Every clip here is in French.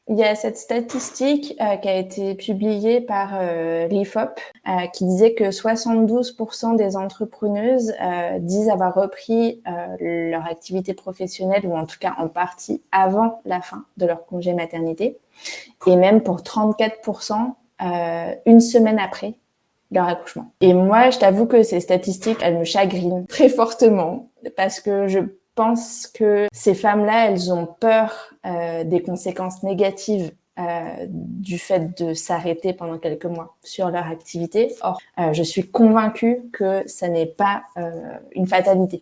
Il y a cette statistique qui a été publiée par l'IFOP qui disait que 72% des entrepreneuses disent avoir repris leur activité professionnelle, ou en tout cas en partie avant la fin de leur congé maternité, et même pour 34% une semaine après leur accouchement. Et moi, je t'avoue que ces statistiques, elles me chagrinent très fortement, parce que je pense que ces femmes-là, elles ont peur des conséquences négatives du fait de s'arrêter pendant quelques mois sur leur activité. Or, je suis convaincue que ça n'est pas une fatalité.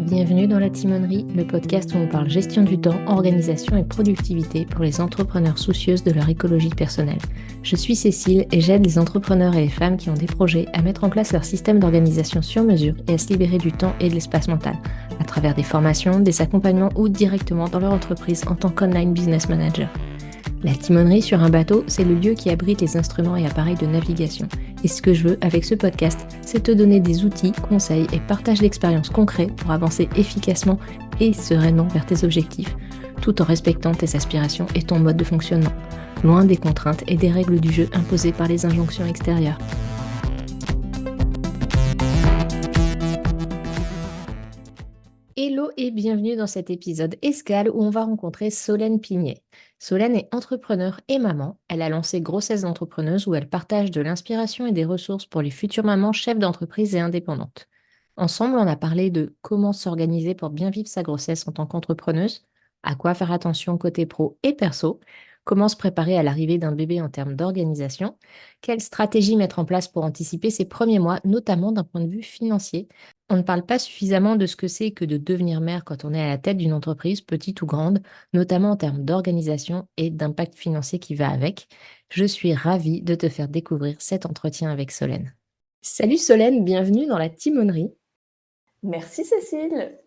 Bienvenue dans La Timonerie, le podcast où on parle gestion du temps, organisation et productivité pour les entrepreneurs soucieuses de leur écologie personnelle. Je suis Cécile et j'aide les entrepreneurs et les femmes qui ont des projets à mettre en place leur système d'organisation sur mesure et à se libérer du temps et de l'espace mental, à travers des formations, des accompagnements ou directement dans leur entreprise en tant qu'online business manager. La timonerie sur un bateau, c'est le lieu qui abrite les instruments et appareils de navigation. Et ce que je veux avec ce podcast, c'est te donner des outils, conseils et partage d'expériences concrets pour avancer efficacement et sereinement vers tes objectifs, tout en respectant tes aspirations et ton mode de fonctionnement, loin des contraintes et des règles du jeu imposées par les injonctions extérieures. Hello et bienvenue dans cet épisode escale où on va rencontrer Solène Pignet. Solène est entrepreneure et maman. Elle a lancé Grossesse d'entrepreneuse où elle partage de l'inspiration et des ressources pour les futures mamans chefs d'entreprise et indépendantes. Ensemble, on a parlé de comment s'organiser pour bien vivre sa grossesse en tant qu'entrepreneuse, à quoi faire attention côté pro et perso, comment se préparer à l'arrivée d'un bébé en termes d'organisation, quelle stratégie mettre en place pour anticiper ses premiers mois, notamment d'un point de vue financier. On ne parle pas suffisamment de ce que c'est que de devenir mère quand on est à la tête d'une entreprise, petite ou grande, notamment en termes d'organisation et d'impact financier qui va avec. Je suis ravie de te faire découvrir cet entretien avec Solène. Salut Solène, bienvenue dans la timonerie. Merci Cécile.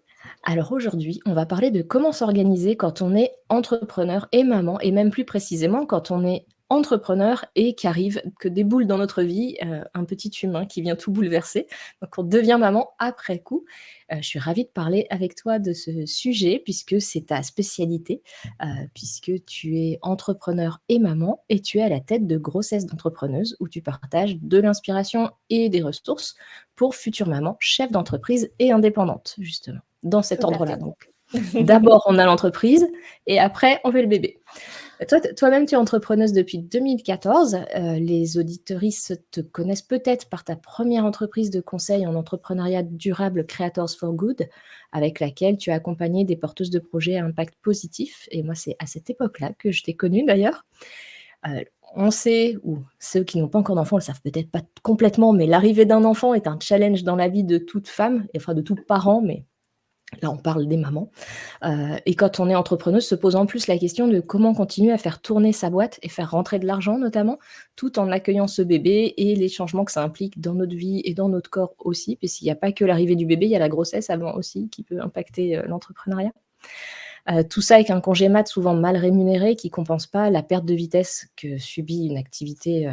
Alors aujourd'hui, on va parler de comment s'organiser quand on est entrepreneur et maman, et même plus précisément quand on est entrepreneur et que déboule dans notre vie un petit humain qui vient tout bouleverser. Donc on devient maman après coup. Je suis ravie de parler avec toi de ce sujet puisque c'est ta spécialité, puisque tu es entrepreneur et maman et tu es à la tête de Grossesse d'entrepreneuse où tu partages de l'inspiration et des ressources pour futures mamans, chefs d'entreprise et indépendantes, justement, dans cet ordre-là. Donc, d'abord, on a l'entreprise et après, on fait le bébé. Toi-même, tu es entrepreneuse depuis 2014. Les auditeuristes te connaissent peut-être par ta première entreprise de conseil en entrepreneuriat durable Creators for Good, avec laquelle tu as accompagné des porteuses de projets à impact positif. Et moi, c'est à cette époque-là que je t'ai connue d'ailleurs. On sait, ou ceux qui n'ont pas encore d'enfant ne le savent peut-être pas complètement, mais l'arrivée d'un enfant est un challenge dans la vie de toute femme, enfin de tout parent, mais là on parle des mamans. Et quand on est entrepreneuse, se pose en plus la question de comment continuer à faire tourner sa boîte et faire rentrer de l'argent notamment, tout en accueillant ce bébé et les changements que ça implique dans notre vie et dans notre corps aussi, puisqu'il n'y a pas que l'arrivée du bébé, il y a la grossesse avant aussi qui peut impacter l'entrepreneuriat. Tout ça avec un congé mat souvent mal rémunéré qui ne compense pas la perte de vitesse que subit une activité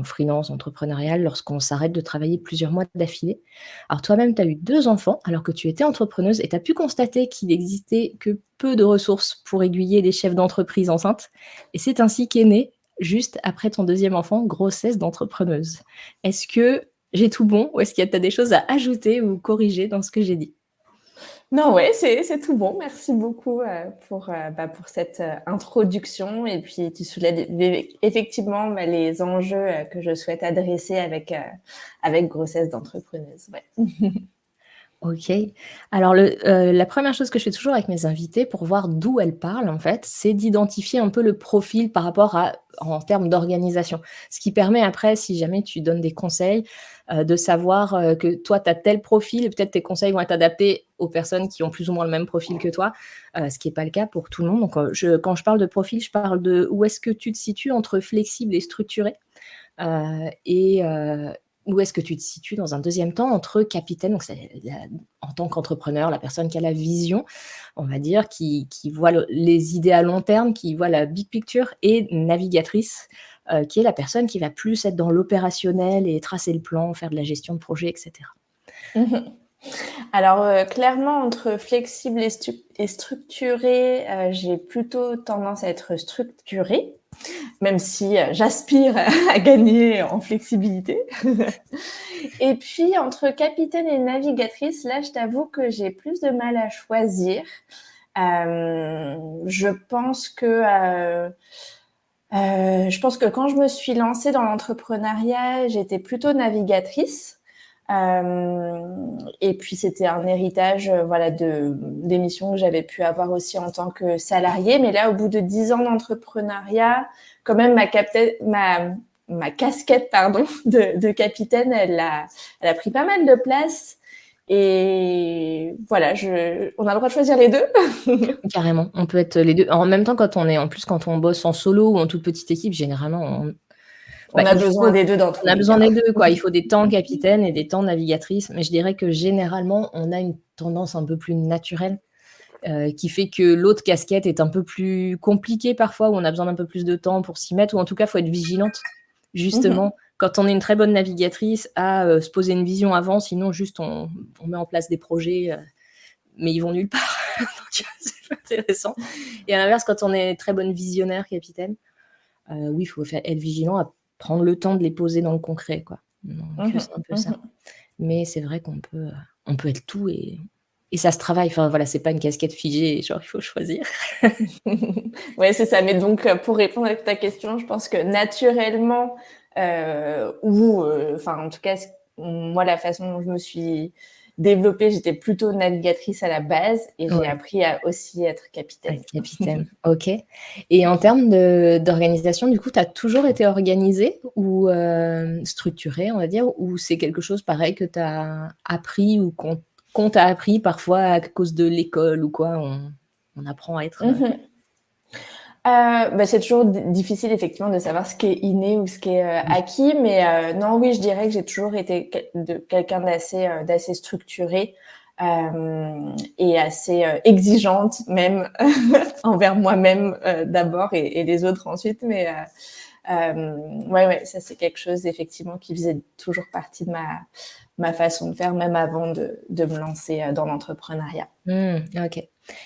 freelance, entrepreneuriale, lorsqu'on s'arrête de travailler plusieurs mois d'affilée. Alors toi-même, tu as eu 2 enfants alors que tu étais entrepreneuse et tu as pu constater qu'il n'existait que peu de ressources pour aiguiller les chefs d'entreprise enceintes. Et c'est ainsi qu'est né, juste après ton 2e enfant, Grossesse d'entrepreneuse. Est-ce que j'ai tout bon ou est-ce qu'il y a des choses à ajouter ou corriger dans ce que j'ai dit ? Non, ouais, c'est tout bon. Merci beaucoup pour cette introduction. Et puis, tu soulèves effectivement les enjeux que je souhaite adresser avec Grossesse d'entrepreneuse. Ouais. Ok. Alors, la première chose que je fais toujours avec mes invités pour voir d'où elles parlent, en fait, c'est d'identifier un peu le profil par rapport en termes d'organisation. Ce qui permet après, si jamais tu donnes des conseils, de savoir que toi, tu as tel profil et peut-être tes conseils vont être adaptés aux personnes qui ont plus ou moins le même profil que toi, ce qui n'est pas le cas pour tout le monde. Donc, quand je parle de profil, je parle de où est-ce que tu te situes entre flexible et structuré. Où est-ce que tu te situes dans un deuxième temps entre capitaine, donc en tant qu'entrepreneur, la personne qui a la vision, on va dire, qui voit les idées à long terme, qui voit la big picture, et navigatrice, qui est la personne qui va plus être dans l'opérationnel et tracer le plan, faire de la gestion de projet, etc. Alors, clairement, entre flexible et structuré, j'ai plutôt tendance à être structurée, même si j'aspire à gagner en flexibilité. Et puis, entre capitaine et navigatrice, là, je t'avoue que j'ai plus de mal à choisir. Je pense que quand je me suis lancée dans l'entrepreneuriat, j'étais plutôt navigatrice. Et puis c'était un héritage, voilà, des missions que j'avais pu avoir aussi en tant que salariée. Mais là, au bout de 10 ans d'entrepreneuriat, quand même ma casquette, pardon, de capitaine, elle a pris pas mal de place. Et voilà, on a le droit de choisir les deux. Carrément, on peut être les 2. En même temps, quand on bosse en solo ou en toute petite équipe, généralement, On a besoin des deux dans tous on a les besoin cas. des 2, quoi. Il faut des temps capitaine et des temps navigatrice, mais je dirais que généralement, on a une tendance un peu plus naturelle, qui fait que l'autre casquette est un peu plus compliquée parfois, où on a besoin d'un peu plus de temps pour s'y mettre, ou en tout cas, faut être vigilante. Justement, quand on est une très bonne navigatrice, à se poser une vision avant, sinon juste on met en place des projets, mais ils vont nulle part. Donc c'est pas intéressant. Et à l'inverse, quand on est très bonne visionnaire, capitaine, oui, il faut être vigilant à prendre le temps de les poser dans le concret, quoi. Donc c'est un peu ça. Mais c'est vrai on peut être tout et ça se travaille. Enfin voilà, c'est pas une casquette figée, genre il faut choisir. Ouais, c'est ça. Mais donc, pour répondre à ta question, je pense que naturellement, enfin, en tout cas, moi, la façon dont je me suis développée, j'étais plutôt navigatrice à la base et j'ai Ouais, appris à aussi être capitaine. capitaine. OK. Et en termes d'organisation, du coup, tu as toujours été organisée ou structurée, on va dire? Ou c'est quelque chose pareil que tu as appris ou qu'on t'a appris parfois à cause de l'école ou quoi? On apprend à être, Bah, c'est toujours difficile effectivement de savoir ce qui est inné ou ce qui est acquis, mais non, oui, je dirais que j'ai toujours été quelqu'un d'assez structuré et assez exigeante même envers moi-même d'abord et les autres ensuite, mais ouais, ça c'est quelque chose effectivement qui faisait toujours partie de ma façon de faire, même avant de me lancer dans l'entrepreneuriat. OK.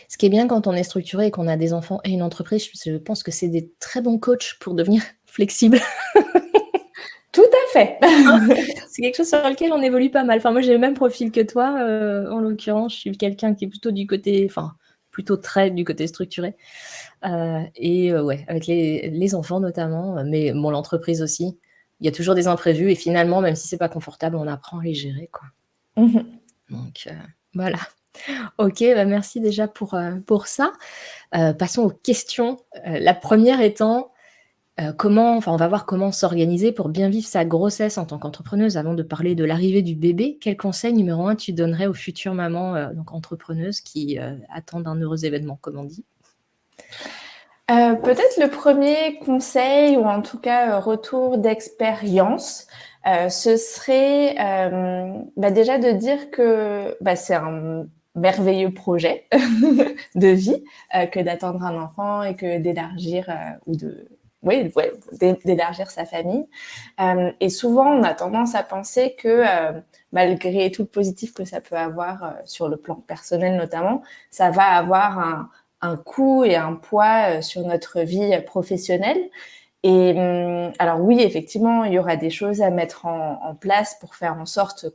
Ce qui est bien quand on est structuré et qu'on a des enfants et une entreprise, je pense que c'est des très bons coachs pour devenir flexible. Tout à fait. C'est quelque chose sur lequel on évolue pas mal. Enfin, moi, j'ai le même profil que toi, en l'occurrence, je suis quelqu'un qui est plutôt du côté enfin, plutôt très du côté structuré, ouais, avec les enfants notamment, mais bon, l'entreprise aussi. Il y a toujours des imprévus et finalement, même si c'est pas confortable, on apprend à les gérer, quoi. Donc voilà. OK, bah, merci déjà pour ça. Passons aux questions. La première étant, on va voir comment s'organiser pour bien vivre sa grossesse en tant qu'entrepreneuse avant de parler de l'arrivée du bébé. Quel conseil numéro 1 tu donnerais aux futures mamans, donc entrepreneuses qui, attendent un heureux événement, comme on dit? Peut-être le premier conseil ou en tout cas, retour d'expérience, ce serait, déjà de dire que, c'est un merveilleux projet de vie, que d'attendre un enfant et que d'élargir, ou de oui, ouais, d'élargir sa famille. Et souvent, on a tendance à penser que, malgré tout le positif que ça peut avoir, sur le plan personnel notamment, ça va avoir un coût et un poids sur notre vie professionnelle. Et alors oui, effectivement, il y aura des choses à mettre en place pour faire en sorte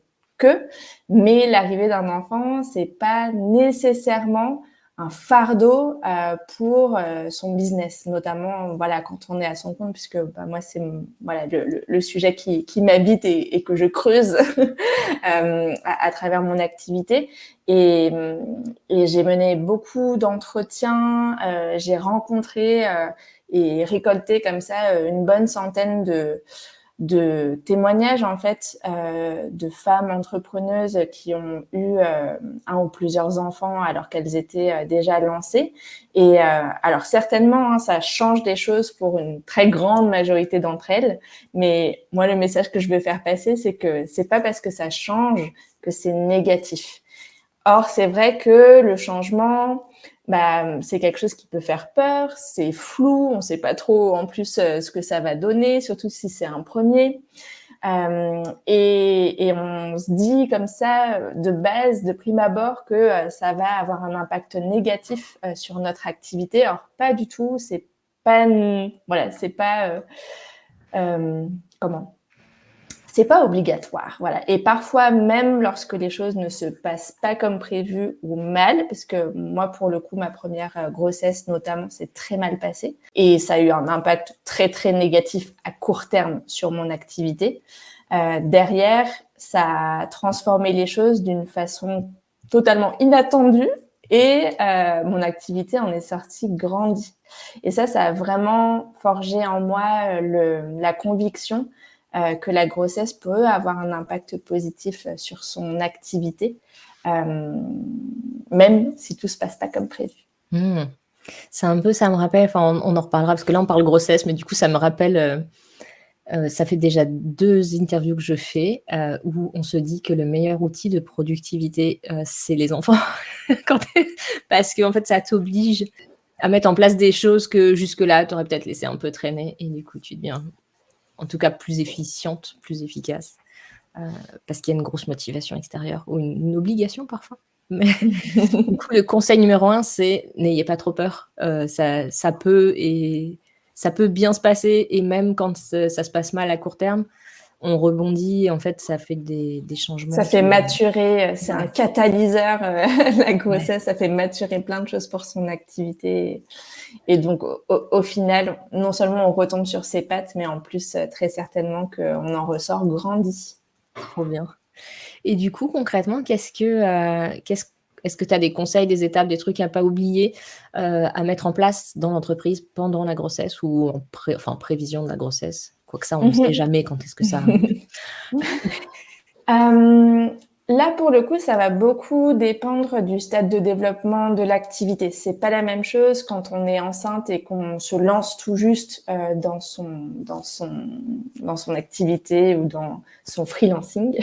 mais l'arrivée d'un enfant, c'est pas nécessairement un fardeau pour son business, notamment voilà quand on est à son compte, puisque moi c'est voilà le sujet qui m'habite et que je creuse à travers mon activité. Et, et j'ai mené beaucoup d'entretiens, j'ai rencontré et récolté comme ça une bonne centaine de témoignages en fait de femmes entrepreneuses qui ont eu un ou plusieurs enfants alors qu'elles étaient déjà lancées. Et alors certainement, hein, ça change des choses pour une très grande majorité d'entre elles, mais moi le message que je veux faire passer, c'est que c'est pas parce que ça change que c'est négatif. Or, c'est vrai que le changement, c'est quelque chose qui peut faire peur, c'est flou, on ne sait pas trop en plus ce que ça va donner, surtout si c'est un premier. Et on se dit comme ça, de base, de prime abord, que ça va avoir un impact négatif sur notre activité. Alors, pas du tout, c'est pas, voilà, c'est pas, comment c'est pas obligatoire, voilà. Et parfois, même lorsque les choses ne se passent pas comme prévu ou mal, parce que moi, pour le coup, ma première grossesse, notamment, s'est très mal passée. Et ça a eu un impact très, très négatif à court terme sur mon activité. Derrière, ça a transformé les choses d'une façon totalement inattendue. Et mon activité en est sortie grandie. Et ça a vraiment forgé en moi la conviction que la grossesse peut avoir un impact positif sur son activité, même si tout se passe pas comme prévu. Mmh. C'est un peu ça me rappelle, enfin, on en reparlera parce que là, on parle grossesse, mais du coup, ça me rappelle, ça fait déjà 2 interviews que je fais, où on se dit que le meilleur outil de productivité, c'est les enfants. Quand parce qu'en fait, ça t'oblige à mettre en place des choses que jusque-là, tu aurais peut-être laissé un peu traîner et du coup, tu deviens, en tout cas, plus efficiente, plus efficace, parce qu'il y a une grosse motivation extérieure ou une obligation parfois. Mais du coup, le conseil numéro 1, c'est n'ayez pas trop peur. Ça peut bien se passer et même quand ça se passe mal à court terme, on rebondit et en fait, ça fait des changements Ça fait qui maturer, c'est un ouais, catalyseur, la ouais. grossesse, ça fait maturer plein de choses pour son activité. Et donc, au final, non seulement on retombe sur ses pattes, mais en plus, très certainement qu'on en ressort grandi. Trop bien. Et du coup, concrètement, est-ce que tu as des conseils, des étapes, des trucs à pas oublier, à mettre en place dans l'entreprise pendant la grossesse ou en prévision de la grossesse? Quoique ça, on ne sait jamais quand est-ce que ça arrive. Hem, Là, pour le coup, ça va beaucoup dépendre du stade de développement de l'activité. C'est pas la même chose quand on est enceinte et qu'on se lance tout juste, dans son activité ou dans son freelancing,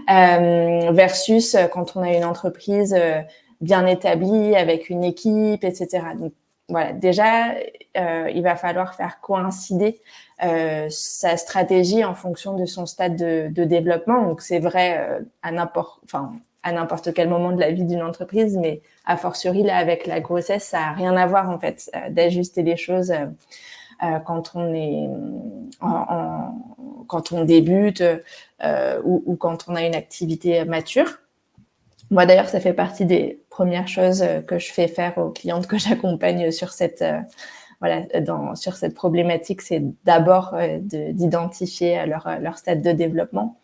versus quand on a une entreprise, bien établie avec une équipe et cetera. Donc voilà, déjà, il va falloir faire coïncider sa stratégie en fonction de son stade de développement. Donc c'est vrai à n'importe quel moment de la vie d'une entreprise, mais a fortiori là avec la grossesse, ça a rien à voir en fait d'ajuster les choses quand on est quand on débute ou quand on a une activité mature. Moi d'ailleurs, ça fait partie des premières choses que je fais faire aux clientes que j'accompagne sur cette sur cette problématique, c'est d'abord d'identifier leur stade de développement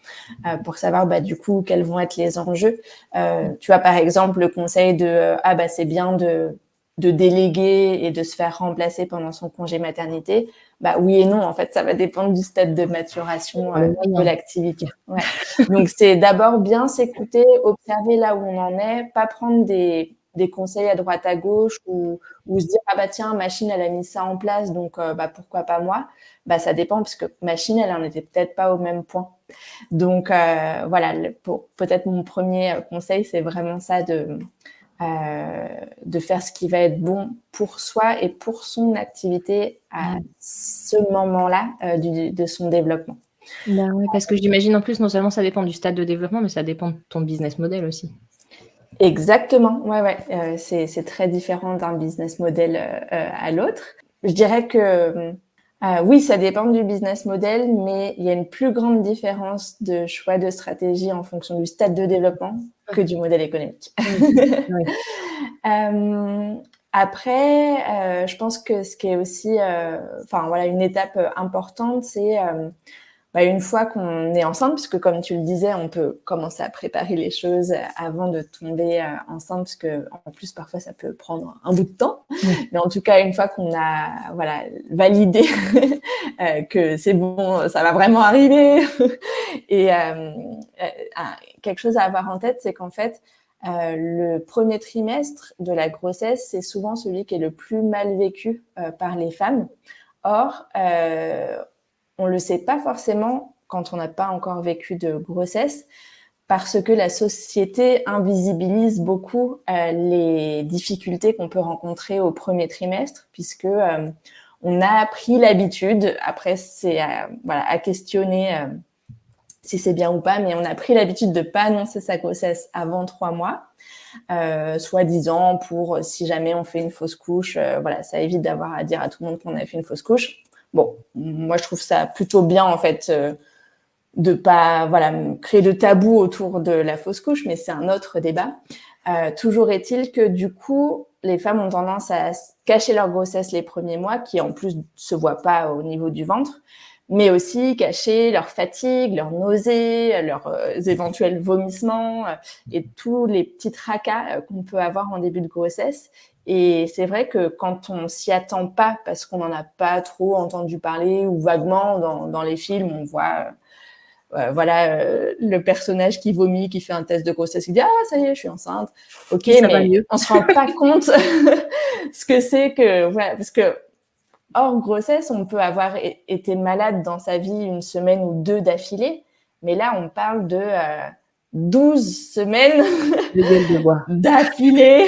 pour savoir du coup quels vont être les enjeux. Tu as par exemple le conseil de c'est bien de déléguer et de se faire remplacer pendant son congé maternité. Oui et non, en fait, ça va dépendre du stade de maturation Dans les de moyens. l'activité. Ouais. Donc, c'est d'abord bien s'écouter, observer là où on en est, pas prendre des conseils à droite à gauche ou se dire tiens, machine elle a mis ça en place donc pourquoi pas moi. Ça dépend parce que machine elle en était peut-être pas au même point. Donc voilà, peut-être mon premier conseil c'est vraiment ça de faire ce qui va être bon pour soi et pour son activité à Mmh. ce moment-là de son développement. Bah, ouais, parce que j'imagine en plus non seulement ça dépend du stade de développement, mais ça dépend de ton business model aussi. Exactement, ouais, c'est très différent d'un business model à l'autre. Je dirais que oui, ça dépend du business model, mais il y a une plus grande différence de choix de stratégie en fonction du stade de développement que du modèle économique. Oui, oui. Après, je pense que ce qui est aussi, une étape importante, c'est une fois qu'on est enceinte, puisque comme tu le disais, on peut commencer à préparer les choses avant de tomber enceinte, parce que en plus parfois ça peut prendre un bout de temps. Oui. Mais en tout cas, une fois qu'on a validé que c'est bon, ça va vraiment arriver, et quelque chose à avoir en tête, c'est qu'en fait, le premier trimestre de la grossesse, c'est souvent celui qui est le plus mal vécu par les femmes. Or, on ne le sait pas forcément quand on n'a pas encore vécu de grossesse, parce que la société invisibilise beaucoup les difficultés qu'on peut rencontrer au premier trimestre, puisque on a pris l'habitude, après c'est à questionner si c'est bien ou pas, mais on a pris l'habitude de pas annoncer sa grossesse avant 3 mois, soi-disant pour si jamais on fait une fausse couche, voilà, ça évite d'avoir à dire à tout le monde qu'on a fait une fausse couche. Bon, moi je trouve ça plutôt bien en fait de pas voilà créer de tabou autour de la fausse couche, mais c'est un autre débat. Toujours est-il que du coup, les femmes ont tendance à cacher leur grossesse les premiers mois, qui en plus se voient pas au niveau du ventre, mais aussi cacher leur fatigue, leurs nausées, leurs éventuels vomissements et tous les petits tracas qu'on peut avoir en début de grossesse. Et c'est vrai que quand on s'y attend pas, parce qu'on n'en a pas trop entendu parler ou vaguement dans les films, on voit voilà, le personnage qui vomit, qui fait un test de grossesse, qui dit ah ça y est, je suis enceinte. Ok, ça va mais mieux. on se rend pas compte ce que c'est que voilà, parce que hors grossesse, on peut avoir été malade dans sa vie 1 semaine ou 2 d'affilée, mais là on parle de 12 semaines De gueule de bois. d'affilée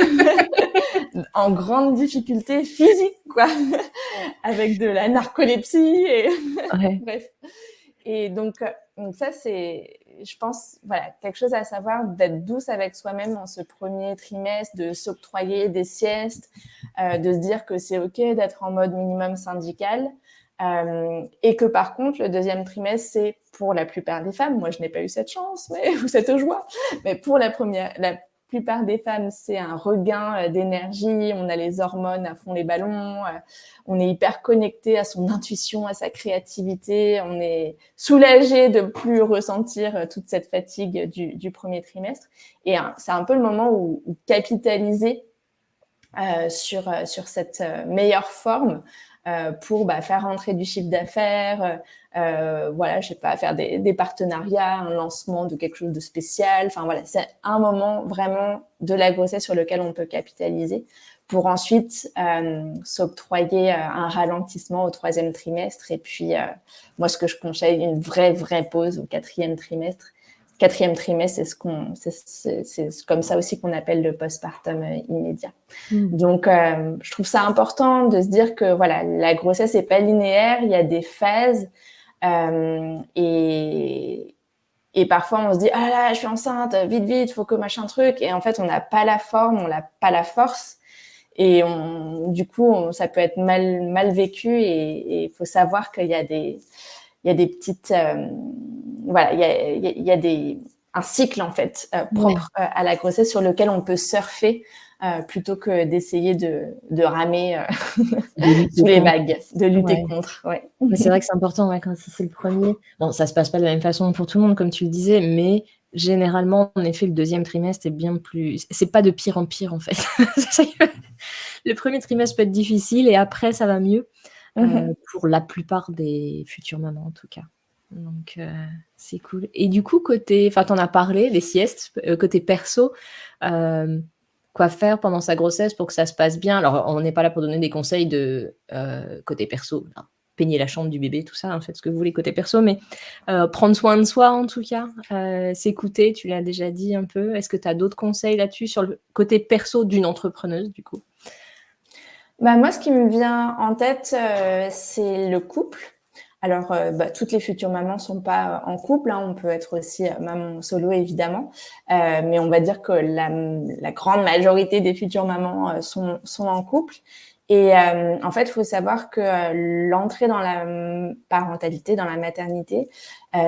en grande difficulté physique, quoi, avec de la narcolepsie et Ouais. bref. Et donc ça, c'est, je pense, voilà, quelque chose à savoir, d'être douce avec soi-même en ce premier trimestre, de s'octroyer des siestes, de se dire que c'est OK d'être en mode minimum syndical. Et que par contre, le deuxième trimestre, c'est pour la plupart des femmes, moi je n'ai pas eu cette chance, mais, ou cette joie, mais pour la plupart des femmes, c'est un regain d'énergie, on a les hormones à fond les ballons, on est hyper connecté à son intuition, à sa créativité, on est soulagé de plus ressentir toute cette fatigue du premier trimestre. Et c'est un peu le moment où capitaliser sur cette meilleure forme pour faire rentrer du chiffre d'affaires, voilà, je sais pas, faire des partenariats, un lancement de quelque chose de spécial. Enfin voilà, c'est un moment vraiment de la grossesse sur lequel on peut capitaliser pour ensuite s'octroyer un ralentissement au 3e trimestre. Et puis, moi, ce que je conseille, une vraie pause au 4e trimestre. 4e trimestre, c'est comme ça aussi qu'on appelle le postpartum immédiat. Donc, je trouve ça important de se dire que voilà, la grossesse n'est pas linéaire, il y a des phases et parfois on se dit ah là, je suis enceinte, vite, faut que machin truc, et en fait on n'a pas la forme, on n'a pas la force, et du coup ça peut être mal vécu, et il faut savoir qu'il y a des petites voilà, il y a un cycle en fait propre à la grossesse sur lequel on peut surfer plutôt que d'essayer de ramer sous les vagues, de lutter contre. Ouais. Mais c'est vrai que c'est important, ouais, quand c'est le premier. Bon, ça se passe pas de la même façon pour tout le monde, comme tu le disais, mais généralement, en effet, le 2e trimestre est bien plus. C'est pas de pire en pire, en fait. Le 1er trimestre peut être difficile et après, ça va mieux, pour la plupart des futures mamans, en tout cas. Donc, c'est cool. Et du coup, enfin, t'en as parlé, des siestes, côté perso, quoi faire pendant sa grossesse pour que ça se passe bien? Alors, on n'est pas là pour donner des conseils de côté perso, enfin, peigner la chambre du bébé, tout ça, hein, faites ce que vous voulez côté perso, mais prendre soin de soi en tout cas, s'écouter, tu l'as déjà dit un peu. Est-ce que tu as d'autres conseils là-dessus sur le côté perso d'une entrepreneuse du coup? Moi, ce qui me vient en tête, c'est le couple. Alors, toutes les futures mamans sont pas en couple, hein, on peut être aussi maman solo évidemment, mais on va dire que la grande majorité des futures mamans sont en couple. Et en fait, il faut savoir que l'entrée dans la parentalité, dans la maternité,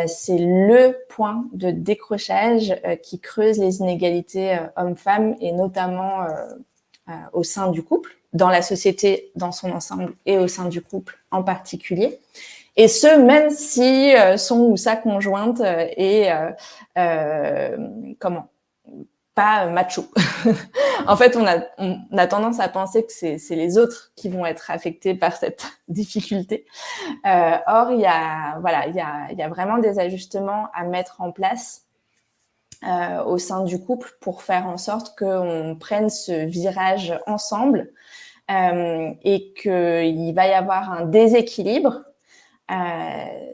c'est le point de décrochage qui creuse les inégalités hommes-femmes, et notamment au sein du couple, dans la société dans son ensemble et au sein du couple en particulier. Et ce, même si son ou sa conjointe est pas macho. En fait, on a tendance à penser que c'est les autres qui vont être affectés par cette difficulté. Or, il y a vraiment des ajustements à mettre en place au sein du couple pour faire en sorte qu'on prenne ce virage ensemble et qu'il va y avoir un déséquilibre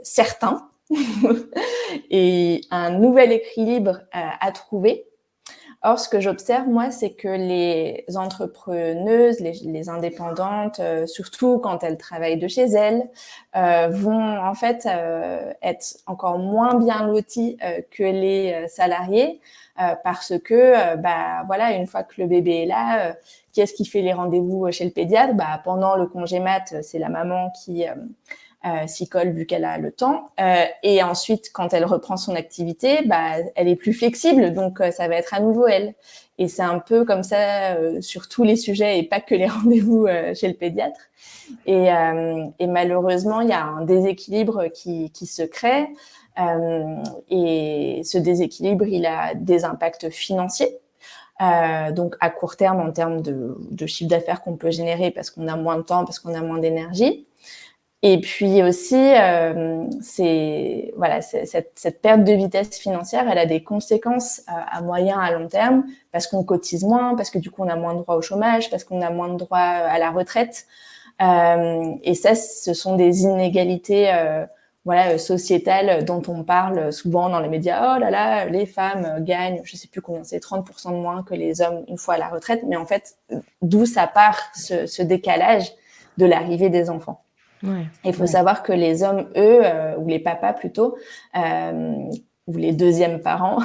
certain et un nouvel équilibre à trouver Or, ce que j'observe, moi, c'est que les entrepreneuses, les indépendantes, surtout quand elles travaillent de chez elles, vont en fait être encore moins bien loties que les salariés, parce que, voilà, une fois que le bébé est là, qui est-ce qui fait les rendez-vous chez le pédiatre? Pendant le congé mat, c'est la maman qui s'y colle vu qu'elle a le temps. Et ensuite, quand elle reprend son activité, elle est plus flexible, donc ça va être à nouveau elle. Et c'est un peu comme ça sur tous les sujets et pas que les rendez-vous chez le pédiatre. Et malheureusement, il y a un déséquilibre qui se crée. Et ce déséquilibre, il a des impacts financiers. Donc à court terme, en termes de chiffre d'affaires qu'on peut générer parce qu'on a moins de temps, parce qu'on a moins d'énergie. Et puis aussi, cette perte de vitesse financière, elle a des conséquences à moyen, à long terme, parce qu'on cotise moins, parce que du coup on a moins de droits au chômage, parce qu'on a moins de droits à la retraite. Et ça, ce sont des inégalités sociétales dont on parle souvent dans les médias. Oh là là, les femmes gagnent, je sais plus combien, c'est 30% de moins que les hommes une fois à la retraite. Mais en fait, d'où ça part ce décalage de l'arrivée des enfants. Ouais, il faut savoir que les hommes, eux, ou les papas plutôt, ou les deuxièmes parents,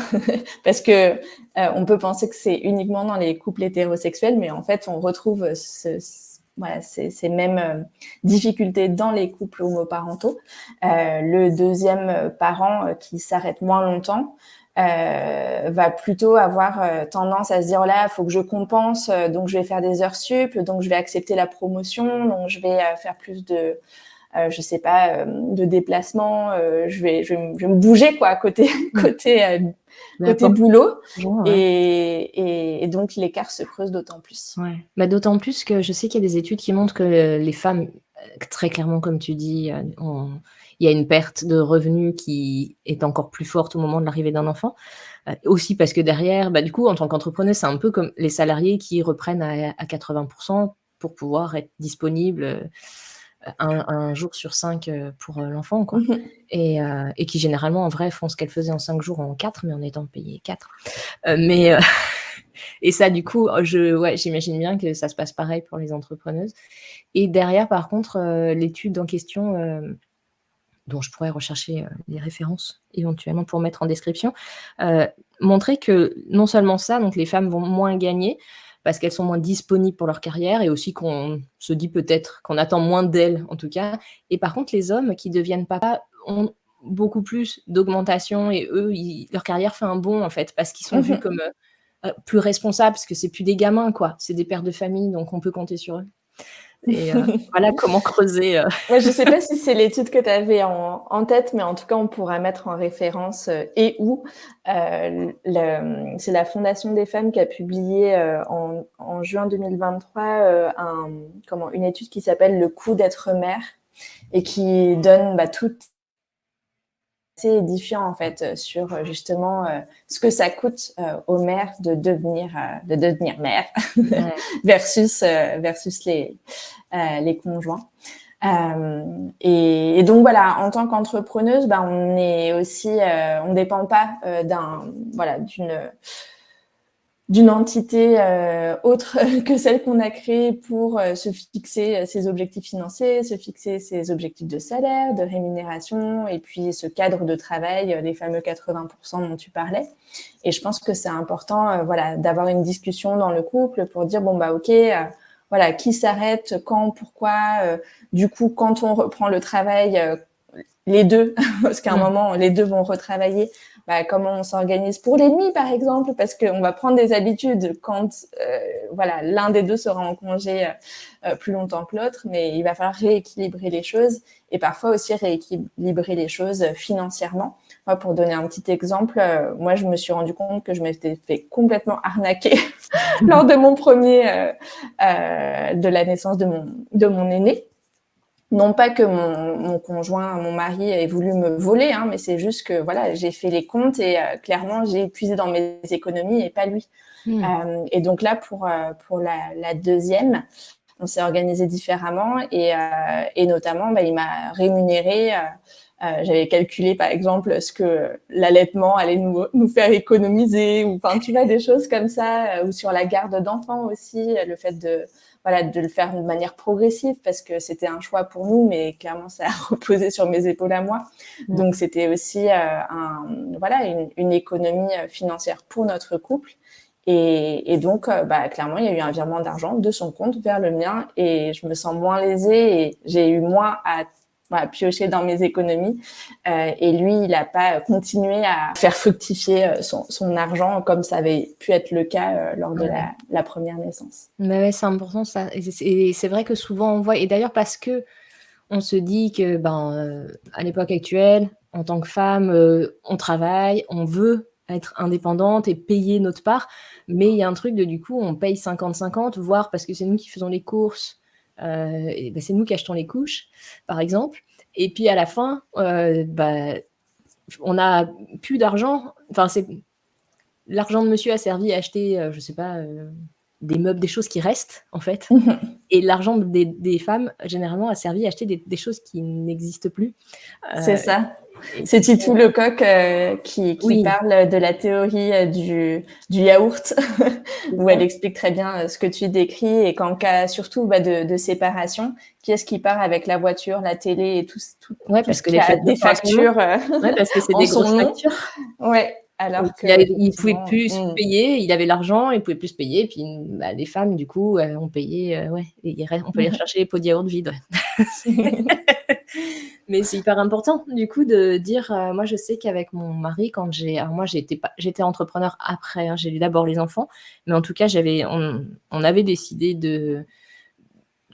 parce que on peut penser que c'est uniquement dans les couples hétérosexuels, mais en fait, on retrouve ces mêmes difficultés dans les couples homoparentaux. Le deuxième parent qui s'arrête moins longtemps, va plutôt avoir tendance à se dire, oh là, il faut que je compense, donc je vais faire des heures sup, donc je vais accepter la promotion, donc je vais faire plus de de déplacement, je vais me bouger quoi côté boulot. Et donc l'écart se creuse d'autant plus. Ouais. D'autant plus que je sais qu'il y a des études qui montrent que les femmes, très clairement, comme tu dis, il y a une perte de revenus qui est encore plus forte au moment de l'arrivée d'un enfant. Aussi parce que derrière, du coup, en tant qu'entrepreneuse, c'est un peu comme les salariés qui reprennent à 80% pour pouvoir être disponibles un jour sur 5 pour l'enfant, quoi. Et qui généralement, en vrai, font ce qu'elles faisaient en 5 jours en 4, mais en étant payées 4. Et ça, du coup, j'imagine bien que ça se passe pareil pour les entrepreneuses. Et derrière, par contre, l'étude en question, dont je pourrais rechercher les références éventuellement pour mettre en description, montrait que non seulement ça, donc les femmes vont moins gagner parce qu'elles sont moins disponibles pour leur carrière et aussi qu'on se dit peut-être qu'on attend moins d'elles, en tout cas. Et par contre, les hommes qui deviennent papas ont beaucoup plus d'augmentation et eux, leur carrière fait un bond, en fait, parce qu'ils sont vus comme plus responsables, parce que c'est plus des gamins, quoi. C'est des pères de famille, donc on peut compter sur eux. Et voilà comment creuser. Ouais, je ne sais pas si c'est l'étude que tu avais en tête, mais en tout cas, on pourra mettre en référence c'est la Fondation des femmes qui a publié en juin 2023 une étude qui s'appelle « Le coût d'être mère » et qui donne toutes assez édifiant en fait sur justement ce que ça coûte aux mères de devenir mère versus les conjoints. Et donc voilà, en tant qu'entrepreneuse, on est aussi, on dépend pas d'une entité autre que celle qu'on a créée pour se fixer ses objectifs financiers, se fixer ses objectifs de salaire, de rémunération, et puis ce cadre de travail, les fameux 80% dont tu parlais. Et je pense que c'est important d'avoir une discussion dans le couple pour dire, ok, qui s'arrête, quand, pourquoi. Du coup, quand on reprend le travail, les deux, parce qu'à un moment, les deux vont retravailler, comment on s'organise pour les nuits, par exemple, parce qu'on va prendre des habitudes quand l'un des deux sera en congé plus longtemps que l'autre, mais il va falloir rééquilibrer les choses et parfois aussi rééquilibrer les choses financièrement. Moi, pour donner un petit exemple, moi, je me suis rendu compte que je m'étais fait complètement arnaquer lors de mon de la naissance de mon aîné. Non pas que mon conjoint, mon mari ait voulu me voler, mais c'est juste que j'ai fait les comptes et clairement j'ai épuisé dans mes économies et pas lui. Et donc là pour la deuxième, on s'est organisé différemment et notamment il m'a rémunéré J'avais calculé, par exemple, ce que l'allaitement allait nous faire économiser, ou enfin, tu vois, des choses comme ça, ou sur la garde d'enfants aussi, le fait de le faire de manière progressive, parce que c'était un choix pour nous, mais clairement, ça a reposé sur mes épaules à moi. Donc, c'était aussi une économie financière pour notre couple. Et donc, clairement, il y a eu un virement d'argent de son compte vers le mien, et je me sens moins lésée, et j'ai eu moins à piocher dans mes économies. Et lui, il n'a pas continué à faire fructifier son argent comme ça avait pu être le cas lors de la première naissance. Mais ouais, c'est important ça. Et c'est vrai que souvent on voit, et d'ailleurs parce que on se dit que à l'époque actuelle, en tant que femme, on travaille, on veut être indépendante et payer notre part, mais il y a un truc de, du coup, on paye 50-50, voire parce que c'est nous qui faisons les courses, et c'est nous qui achetons les couches, par exemple. Et puis à la fin, on n'a plus d'argent. Enfin, l'argent de monsieur a servi à acheter, je sais pas, des meubles, des choses qui restent, en fait. Et l'argent des femmes, généralement, a servi à acheter des choses qui n'existent plus. C'est ça. Et C'est puis Titou Lecoq qui oui, parle de la théorie du yaourt, c'est où ça. elle explique très bien ce que tu décris, et qu'en cas surtout de séparation, qui est-ce qui part avec la voiture, la télé et Ouais, tout parce ce que qui les a fêtes de des fin de mois, factures ouais, parce que c'est en des son grosses nom. factures. Ouais, Et alors puis que il pouvait effectivement, plus payer, il avait l'argent, il pouvait plus se payer, et puis les femmes, du coup, ont payé, et on peut aller rechercher les pots de yaourt vides, ouais. Mais c'est hyper important, du coup, de dire, moi, je sais qu'avec mon mari, alors moi, j'étais entrepreneur après, hein, j'ai eu d'abord les enfants, mais en tout cas, on avait décidé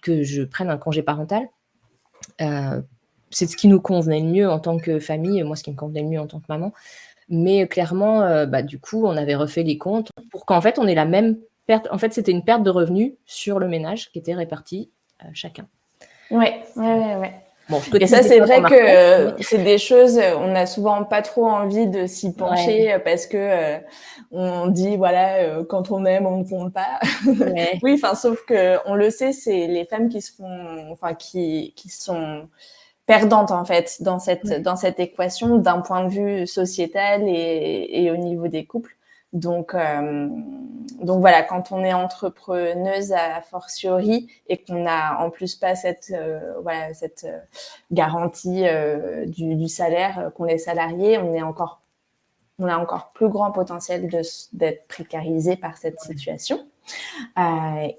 que je prenne un congé parental. C'est ce qui nous convenait le mieux en tant que famille, moi, ce qui me convenait le mieux en tant que maman. Mais clairement, du coup, on avait refait les comptes pour qu'en fait, on ait la même perte. En fait, c'était une perte de revenus sur le ménage qui était répartie, chacun. ouais. Bon, je Et ça, cotisais c'est pas pour vrai ma que retraite, mais c'est des choses, on n'a souvent pas trop envie de s'y ouais, pencher, parce que on dit quand on aime, on ne compte pas. ouais, Oui, enfin, sauf que on le sait, c'est les femmes qui se font, enfin, qui sont perdantes en fait ouais. dans cette équation d'un point de vue sociétal et au niveau des couples. Donc voilà, quand on est entrepreneuse a fortiori, et qu'on a en plus pas cette garantie du salaire qu'ont les salariés, on a encore plus grand potentiel d'être précarisé par cette situation.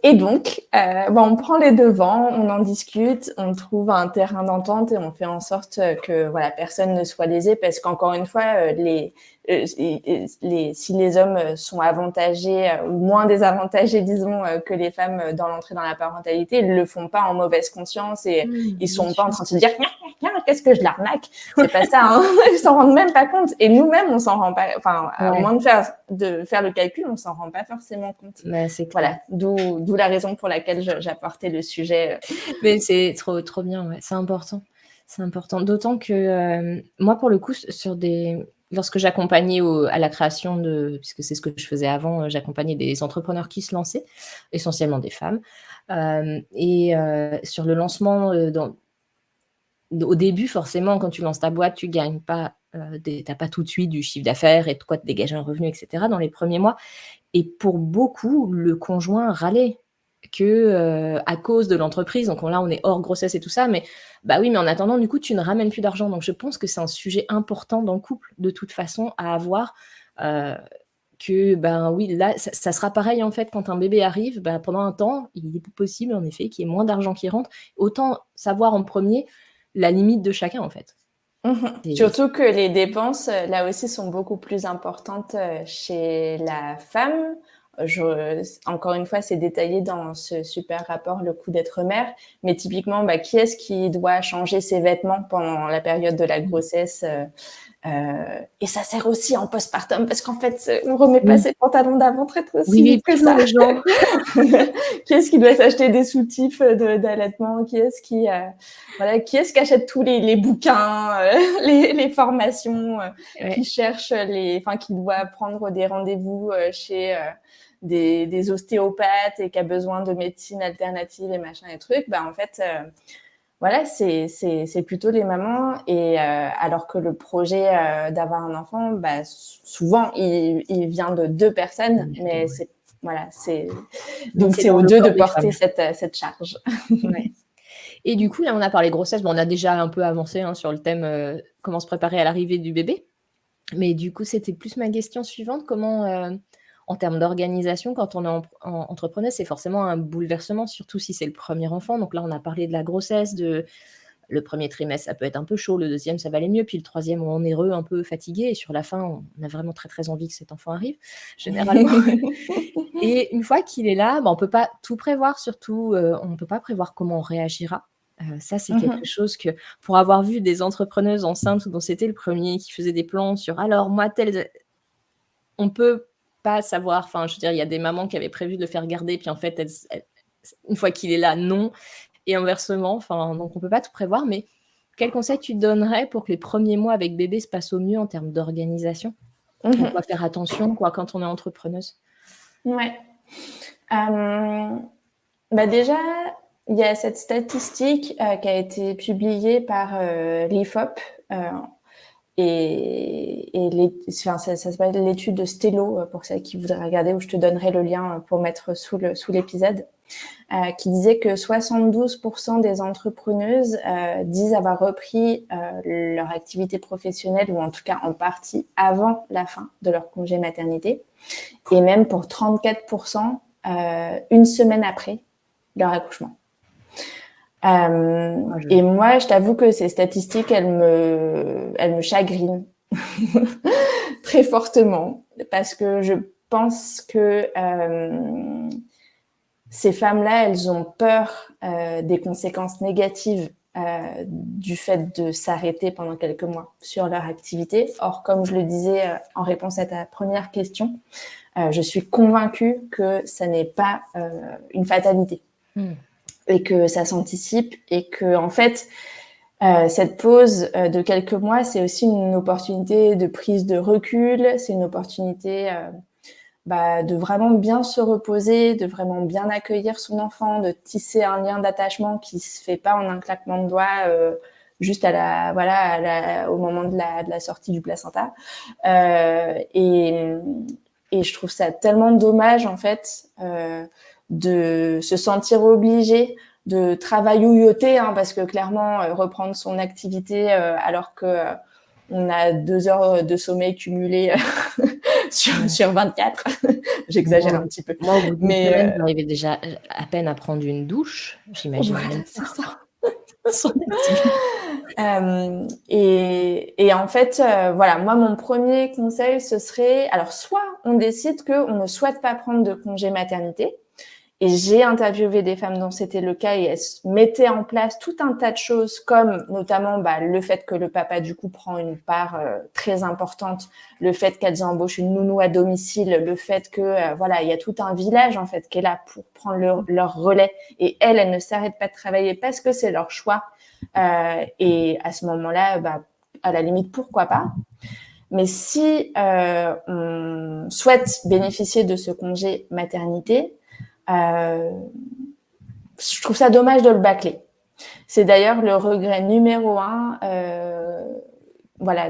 Et donc, on prend les devants, on en discute, on trouve un terrain d'entente, et on fait en sorte que personne ne soit lésé, parce qu'encore une fois, si les hommes sont avantagés ou moins désavantagés, disons, que les femmes dans l'entrée dans la parentalité, ils le font pas en mauvaise conscience, et ils Bien sont pas en sûr. train de se dire qu'est-ce que je l'arnaque. C'est pas ça, hein. Ils s'en rendent même pas compte, et nous-mêmes on s'en rend pas, enfin, à Ouais, moins de faire le calcul, on s'en rend pas forcément compte. bah, c'est clair. Voilà, d'où la raison pour laquelle j'apportais le sujet. Mais c'est trop trop bien, ouais, c'est important. C'est important. D'autant que, moi, pour le coup, lorsque j'accompagnais à la création puisque c'est ce que je faisais avant, j'accompagnais des entrepreneurs qui se lançaient, essentiellement des femmes. Sur le lancement, au début, forcément, quand tu lances ta boîte, tu gagnes pas, tu as pas tout de suite du chiffre d'affaires et de quoi te dégager un revenu, et cetera, dans les premiers mois. Et pour beaucoup, le conjoint râlait que, à cause de l'entreprise, donc là, on est hors grossesse et tout ça, mais bah oui, mais en attendant, du coup, tu ne ramènes plus d'argent. Donc je pense que c'est un sujet important dans le couple, de toute façon, à avoir, heu, oui, là, ça sera pareil, en fait, quand un bébé arrive, pendant un temps, il est possible, en effet, qu'il y ait moins d'argent qui rentre. Autant savoir en premier la limite de chacun, en fait. C'est Surtout que les dépenses, là aussi, sont beaucoup plus importantes chez la femme. Encore une fois, c'est détaillé dans ce super rapport, le coût d'être mère. Mais typiquement, qui est-ce qui doit changer ses vêtements pendant la période de la grossesse? Et ça sert aussi en postpartum, parce qu'en fait, on remet pas oui, ses pantalons d'avant-traite oui, aussi oui, vite que toujours ça. les gens. Qui est-ce qui doit s'acheter des soutifs d'allaitement? Qui est-ce qui achète tous les bouquins, les formations, qui Ouais, cherche qui doit prendre des rendez-vous chez des ostéopathes, et qui a besoin de médecine alternative et machin et trucs? En fait, voilà, c'est plutôt les mamans. Et alors que le projet d'avoir un enfant, bah, souvent, il vient de 2 personnes, Mmh, mais ouais. Mais donc c'est c'est dans aux le 2 de corps des porter femmes. cette charge. Ouais. Et du coup, là, on a parlé grossesse. Bon, on a déjà un peu avancé, hein, sur le thème, comment se préparer à l'arrivée du bébé. Mais du coup, c'était plus ma question suivante. Comment, en termes d'organisation, quand on est entrepreneuse, c'est forcément un bouleversement, surtout si c'est le premier enfant. Donc là, on a parlé de la grossesse, de le premier trimestre, ça peut être un peu chaud, le deuxième, ça va aller mieux, puis le troisième, on est un peu fatigué et sur la fin, on a vraiment très, très envie que cet enfant arrive, généralement. Et une fois qu'il est là, bah, on peut pas tout prévoir, surtout, on ne peut pas prévoir comment on réagira. Ça, c'est quelque Mmh. chose que pour avoir vu des entrepreneuses enceintes dont c'était le premier qui faisait des plans sur: «Alors moi tel», on peut pas savoir, enfin, je veux dire, il y a des mamans qui avaient prévu de le faire garder, puis en fait, elles une fois qu'il est là, non, et inversement, enfin, donc on peut pas tout prévoir, mais quel conseil tu donnerais pour que les premiers mois avec bébé se passent au mieux en termes d'organisation? À quoi Mmh. faire attention, quoi, quand on est entrepreneuse? Ouais. Bah, déjà, il y a cette statistique, qui a été publiée par, l'IFOP, heu et enfin, ça s'appelle l'étude de Stello, pour celles qui voudraient regarder, où je te donnerai le lien, pour mettre sous l'épisode, qui disait que 72 des entrepreneuses, disent avoir repris, leur activité professionnelle, ou en tout cas en partie avant la fin de leur congé maternité, et même pour 34 une semaine après leur accouchement. Ah je Et moi, je t'avoue que ces statistiques, elles me chagrinent très fortement, parce que je pense que ces femmes-là, elles ont peur des conséquences négatives du fait de s'arrêter pendant quelques mois sur leur activité. Or, comme je le disais en réponse à ta première question, je suis convaincue que ça n'est pas une fatalité, mmh. et que ça s'anticipe, et que, en fait, cette pause de quelques mois, c'est aussi une opportunité de prise de recul, c'est une opportunité de vraiment bien se reposer, de vraiment bien accueillir son enfant, de tisser un lien d'attachement qui se fait pas en un claquement de doigts, juste au moment de la sortie du placenta. Et je trouve ça tellement dommage, en fait, de se sentir obligé de travailler, hein, parce que clairement, reprendre son activité alors que on a 2 heures de sommeil cumulé Ouais. sur 24. J'exagère Moi un petit peu. moi, au bout d'une Mais semaine, j'arrivais déjà, à peine à prendre une douche. J'imagine voilà, même c'est ça. pas son activité. Et en fait, voilà, moi, mon premier conseil, ce serait, alors, soit on décide qu'on ne souhaite pas prendre de congé maternité, et j'ai interviewé des femmes dont c'était le cas, et elles mettaient en place tout un tas de choses, comme notamment le fait que le papa, du coup, prend une part très importante, le fait qu'elles embauchent une nounou à domicile, le fait que, voilà, il y a tout un village, en fait, qui est là pour prendre leur relais, et elles ne s'arrêtent pas de travailler parce que c'est leur choix. Et à ce moment-là, à la limite, pourquoi pas. Mais si on souhaite bénéficier de ce congé maternité, euh, je trouve ça dommage de le bâcler. C'est d'ailleurs le regret numéro 1, voilà,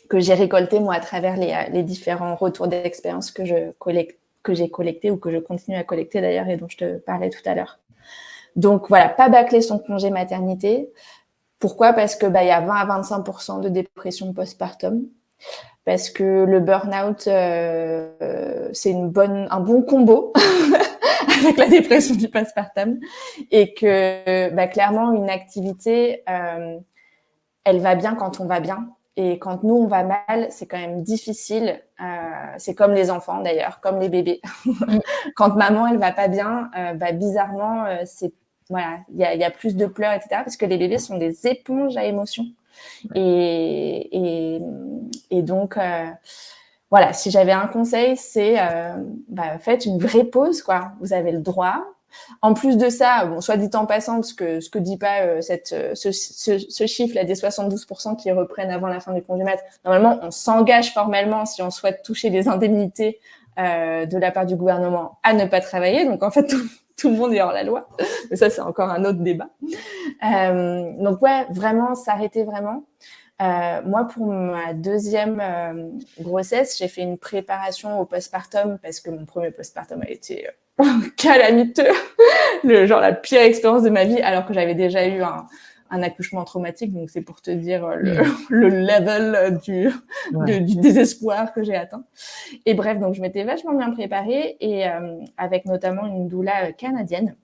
que j'ai récolté, moi, à travers les différents retours d'expérience que j'ai collectés, ou que je continue à collecter d'ailleurs, et dont je te parlais tout à l'heure. Donc voilà, pas bâcler son congé maternité. Pourquoi ? Parce que y a 20 à 25% de dépression postpartum. Parce que le burn-out, c'est un bon combo avec la dépression du postpartum. Et que clairement, une activité, elle va bien quand on va bien. Et quand nous, on va mal, c'est quand même difficile. C'est comme les enfants, d'ailleurs, comme les bébés. Mmh. Quand maman, elle va pas bien, bizarrement, voilà, il y a plus de pleurs, etc. Parce que les bébés sont des éponges à émotions. Et, et, et donc, voilà, si j'avais un conseil, c'est faites une vraie pause, quoi. Vous avez le droit. En plus de ça, bon, soit dit en passant, parce que ce que dit pas ce chiffre là des 72% qui reprennent avant la fin du congé mat, normalement, on s'engage formellement, si on souhaite toucher les indemnités de la part du gouvernement, à ne pas travailler. Donc en fait, tout le monde est hors la loi. Mais ça, c'est encore un autre débat. Donc ouais, vraiment, s'arrêter vraiment. Moi, pour ma deuxième grossesse, j'ai fait une préparation au postpartum parce que mon premier postpartum a été calamiteux, genre la pire expérience de ma vie, alors que j'avais déjà eu un accouchement traumatique. Donc c'est pour te dire le level du désespoir que j'ai atteint. Et bref, donc je m'étais vachement bien préparée et avec notamment une doula canadienne.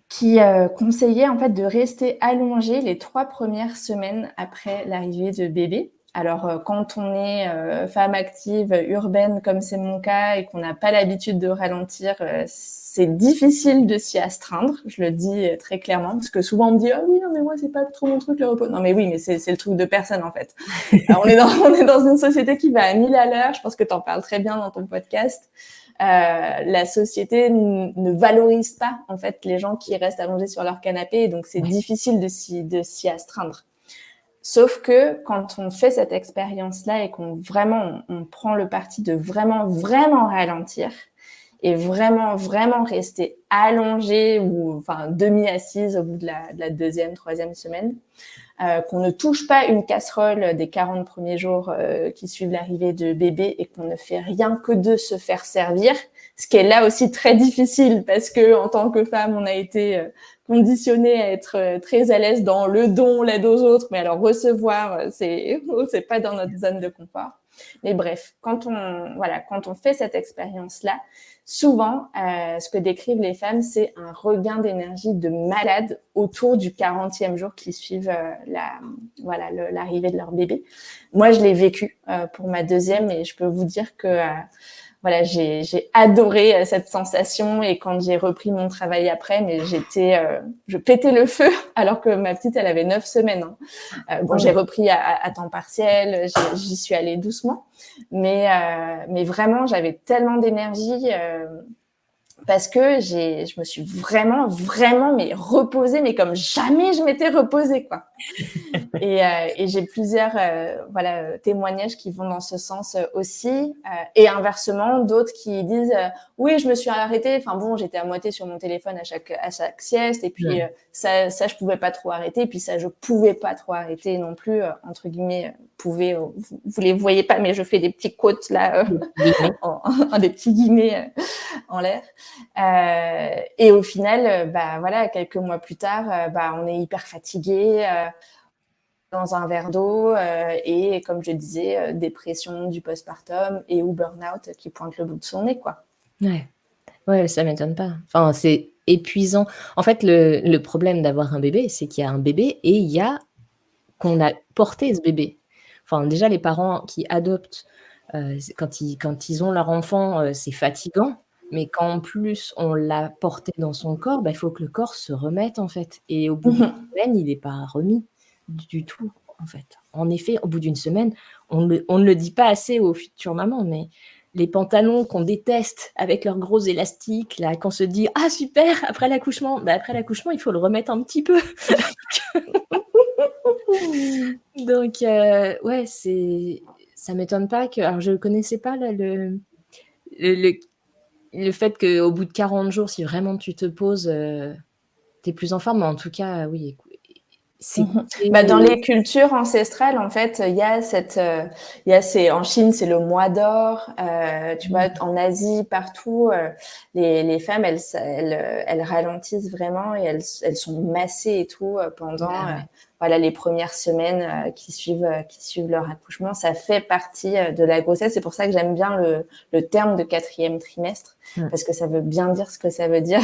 Qui conseillait en fait de rester allongé les 3 premières semaines après l'arrivée de bébé. Alors, quand on est femme active, urbaine, comme c'est mon cas, et qu'on n'a pas l'habitude de ralentir, c'est difficile de s'y astreindre, je le dis très clairement, parce que souvent on me dit « Ah oui, non mais moi c'est pas trop mon truc le repos ». Non mais oui, mais c'est le truc de personne en fait. Alors, on est dans une société qui va à 1000 à l'heure, je pense que tu en parles très bien dans ton podcast. La société ne valorise pas en fait les gens qui restent allongés sur leur canapé, et donc c'est difficile de s'y astreindre. Sauf que quand on fait cette expérience-là et qu'on vraiment on prend le parti de vraiment ralentir et vraiment rester allongé ou enfin demi-assise au bout de la deuxième, troisième semaine, qu'on ne touche pas une casserole des 40 premiers jours qui suivent l'arrivée de bébé et qu'on ne fait rien que de se faire servir, ce qui est là aussi très difficile parce que en tant que femme, on a été conditionnée à être très à l'aise dans le don, l'aide aux autres, mais alors recevoir, c'est pas dans notre zone de confort. Mais bref, quand on fait cette expérience-là, souvent, ce que décrivent les femmes, c'est un regain d'énergie de malade autour du 40e jour qui suivent l'arrivée de leur bébé. Moi, je l'ai vécu pour ma deuxième et je peux vous dire que j'ai adoré cette sensation, et quand j'ai repris mon travail après, mais je pétais le feu alors que ma petite, elle avait 9 semaines. J'ai repris à temps partiel, j'y suis allée doucement, mais vraiment, j'avais tellement d'énergie parce que je me suis vraiment mais reposée, mais comme jamais je m'étais reposée, quoi. Et j'ai plusieurs témoignages qui vont dans ce sens aussi, et inversement d'autres qui disent oui, je me suis arrêtée, enfin bon, j'étais à moitié sur mon téléphone à chaque sieste, et puis ça je pouvais pas trop arrêter, et puis ça je pouvais pas trop arrêter non plus, entre guillemets, vous les voyez pas, mais je fais des petits quotes là des petits guillemets en l'air, et au final quelques mois plus tard, on est hyper fatigué, dans un verre d'eau, et comme je disais, dépression du postpartum et ou burn-out qui pointe le bout de son nez, quoi. Ouais, ça m'étonne pas. Enfin, c'est épuisant. En fait, le problème d'avoir un bébé, c'est qu'il y a un bébé et il y a qu'on a porté ce bébé. Enfin, déjà, les parents qui adoptent, quand ils ont leur enfant, c'est fatigant, mais quand en plus on l'a porté dans son corps, il faut que le corps se remette, en fait, et au bout d'une semaine, il n'est pas remis du tout, en fait. En effet, au bout d'une semaine, on ne le dit pas assez aux futures mamans, mais les pantalons qu'on déteste avec leurs gros élastiques, là, qu'on se dit « Ah super, après l'accouchement !» Après l'accouchement, il faut le remettre un petit peu. Donc, ouais, ça m'étonne pas que... Alors, je ne connaissais pas là, le fait qu'au bout de 40 jours, si vraiment tu te poses, tu es plus en forme, mais en tout cas, oui, dans les cultures ancestrales, en fait, il y a en Chine, c'est le mois d'or, tu vois, en Asie, partout, les femmes, elles ralentissent vraiment, et elles sont massées et tout pendant les premières semaines qui suivent leur accouchement. Ça fait partie de la grossesse. C'est pour ça que j'aime bien le terme de 4e trimestre, parce que ça veut bien dire ce que ça veut dire.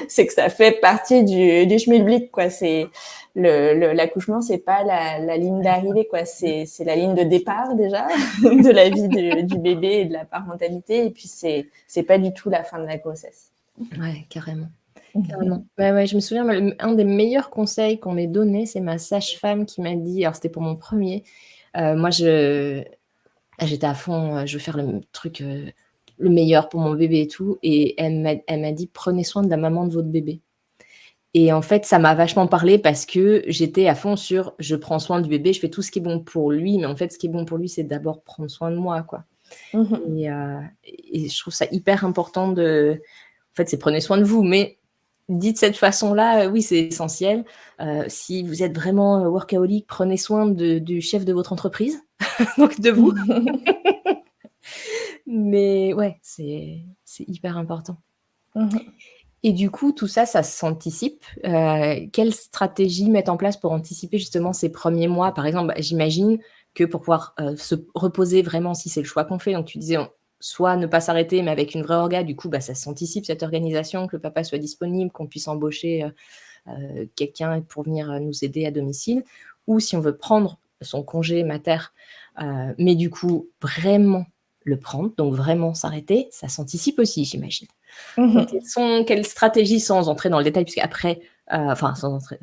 C'est que ça fait partie du schmilblick, quoi. C'est l'accouchement, c'est pas la ligne d'arrivée, quoi. C'est la ligne de départ, déjà, de la vie du bébé et de la parentalité. Et puis, c'est pas du tout la fin de la grossesse. Ouais, carrément. Carrément. Ouais, je me souviens, un des meilleurs conseils qu'on m'ait donné, c'est ma sage-femme qui m'a dit, alors c'était pour mon premier, moi j'étais à fond, je veux faire le truc le meilleur pour mon bébé et tout, et elle m'a dit prenez soin de la maman de votre bébé. Et en fait, ça m'a vachement parlé parce que j'étais à fond sur je prends soin du bébé, je fais tout ce qui est bon pour lui, mais en fait, ce qui est bon pour lui, c'est d'abord prendre soin de moi, quoi. Et je trouve ça hyper important de... En fait, c'est prenez soin de vous, mais dit de cette façon-là, oui, c'est essentiel. Si vous êtes vraiment workaholic, prenez soin du chef de votre entreprise, donc de vous. Mais ouais, c'est hyper important. Et du coup, tout ça, ça s'anticipe. Quelle stratégie mettre en place pour anticiper justement ces premiers mois? Par exemple, j'imagine que pour pouvoir se reposer vraiment, si c'est le choix qu'on fait, donc tu disais, soit ne pas s'arrêter, mais avec une vraie orga, du coup, ça s'anticipe cette organisation, que le papa soit disponible, qu'on puisse embaucher quelqu'un pour venir nous aider à domicile, ou si on veut prendre son congé mater, mais du coup, vraiment le prendre, donc vraiment s'arrêter, ça s'anticipe aussi, j'imagine. Donc, quelles stratégies, sans entrer dans le détail, puisqu'après, sans entrer,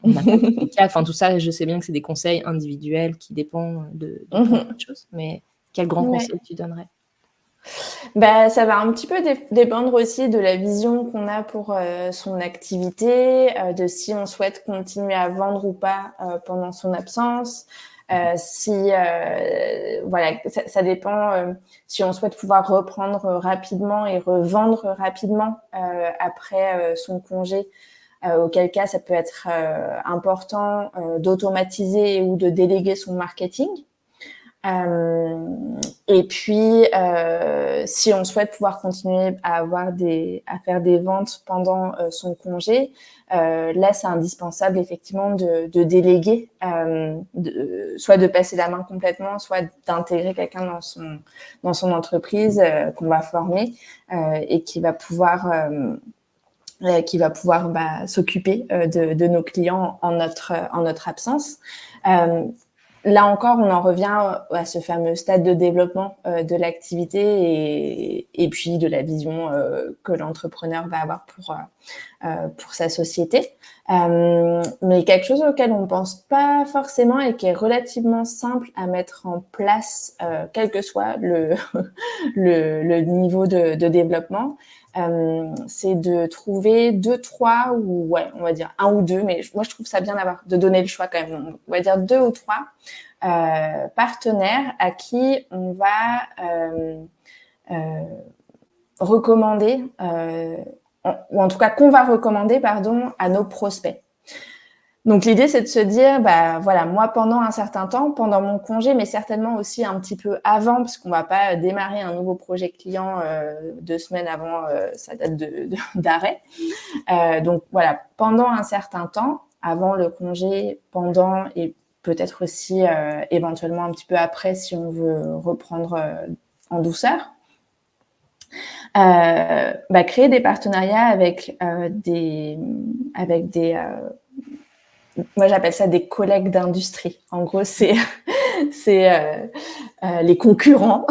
on n'a pas de cas, tout ça, je sais bien que c'est des conseils individuels qui dépendent de plein de choses, mais quel grand conseil tu donnerais? Ça va un petit peu dépendre aussi de la vision qu'on a pour son activité, de si on souhaite continuer à vendre ou pas pendant son absence. Voilà, ça dépend si on souhaite pouvoir reprendre rapidement et revendre rapidement après son congé, auquel cas ça peut être important d'automatiser ou de déléguer son marketing. Et puis, si on souhaite pouvoir continuer à faire des ventes pendant son congé, là, c'est indispensable effectivement de déléguer, soit de passer la main complètement, soit d'intégrer quelqu'un dans son entreprise qu'on va former et qui va pouvoir s'occuper de nos clients en notre absence. Là encore, on en revient à ce fameux stade de développement de l'activité et puis de la vision que l'entrepreneur va avoir pour sa société. Mais quelque chose auquel on ne pense pas forcément et qui est relativement simple à mettre en place, quel que soit le niveau de développement, c'est de trouver 2, 3 ou on va dire 1 ou 2, mais moi je trouve ça bien de donner le choix quand même. On va dire 2 ou 3 partenaires à qui on va recommander, ou en tout cas qu'on va recommander, à nos prospects. Donc l'idée, c'est de se dire, voilà, moi pendant un certain temps, pendant mon congé, mais certainement aussi un petit peu avant, parce qu'on va pas démarrer un nouveau projet client 2 semaines avant sa date d'arrêt. Donc voilà, pendant un certain temps, avant le congé, pendant et peut-être aussi éventuellement un petit peu après si on veut reprendre en douceur. Créer des partenariats avec des moi j'appelle ça des collègues d'industrie. En gros, c'est les concurrents.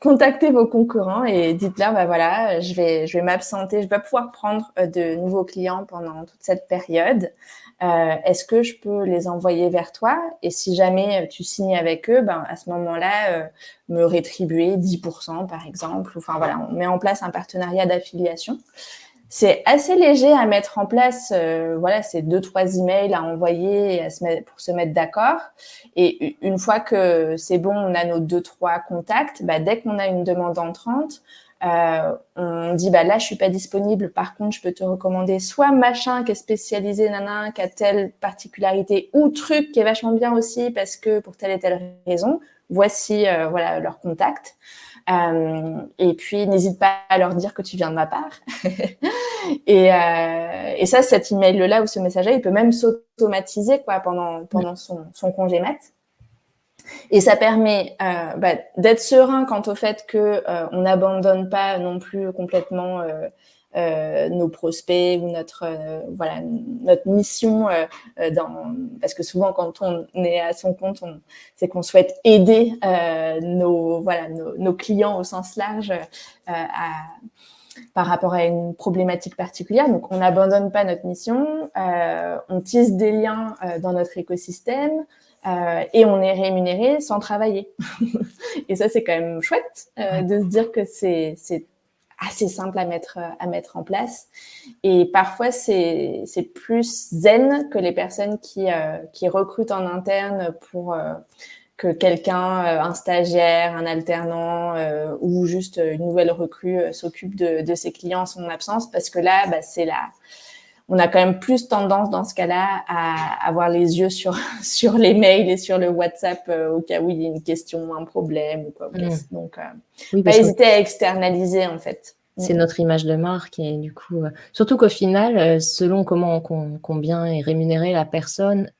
Contactez vos concurrents et dites-leur, voilà, je vais m'absenter, je vais pouvoir prendre de nouveaux clients pendant toute cette période. Est-ce que je peux les envoyer vers toi? Et si jamais tu signes avec eux, à ce moment-là, me rétribuer 10% par exemple. Enfin voilà, on met en place un partenariat d'affiliation. C'est assez léger à mettre en place. Voilà, c'est 2-3 emails à envoyer pour se mettre d'accord. Et une fois que c'est bon, on a nos 2-3 contacts, dès qu'on a une demande entrante, on dit là je suis pas disponible, par contre je peux te recommander soit machin qui est spécialisé qui a telle particularité, ou truc qui est vachement bien aussi parce que pour telle et telle raison, voici voilà leur contact. Et puis n'hésite pas à leur dire que tu viens de ma part. Et ça, cet email-là ou ce message-là, il peut même s'automatiser pendant son congé mat. Et ça permet d'être serein quant au fait que on n'abandonne pas non plus complètement nos prospects ou notre mission parce que souvent quand on est à son compte, c'est qu'on souhaite aider nos clients au sens large par rapport à une problématique particulière. Donc, on n'abandonne pas notre mission, on tisse des liens dans notre écosystème et on est rémunéré sans travailler. Et ça, c'est quand même chouette de se dire que c'est assez simple à mettre en place. Et parfois, c'est plus zen que les personnes qui recrutent en interne que quelqu'un, un stagiaire, un alternant ou juste une nouvelle recrue s'occupe de ses clients en son absence, parce que là, on a quand même plus tendance dans ce cas-là à avoir les yeux sur les mails et sur le WhatsApp au cas où il y a une question, un problème ou quoi. Donc, Oui, pas parce que hésiter à externaliser en fait. c'est notre image de marque et du coup, surtout qu'au final, selon combien est rémunérée la personne,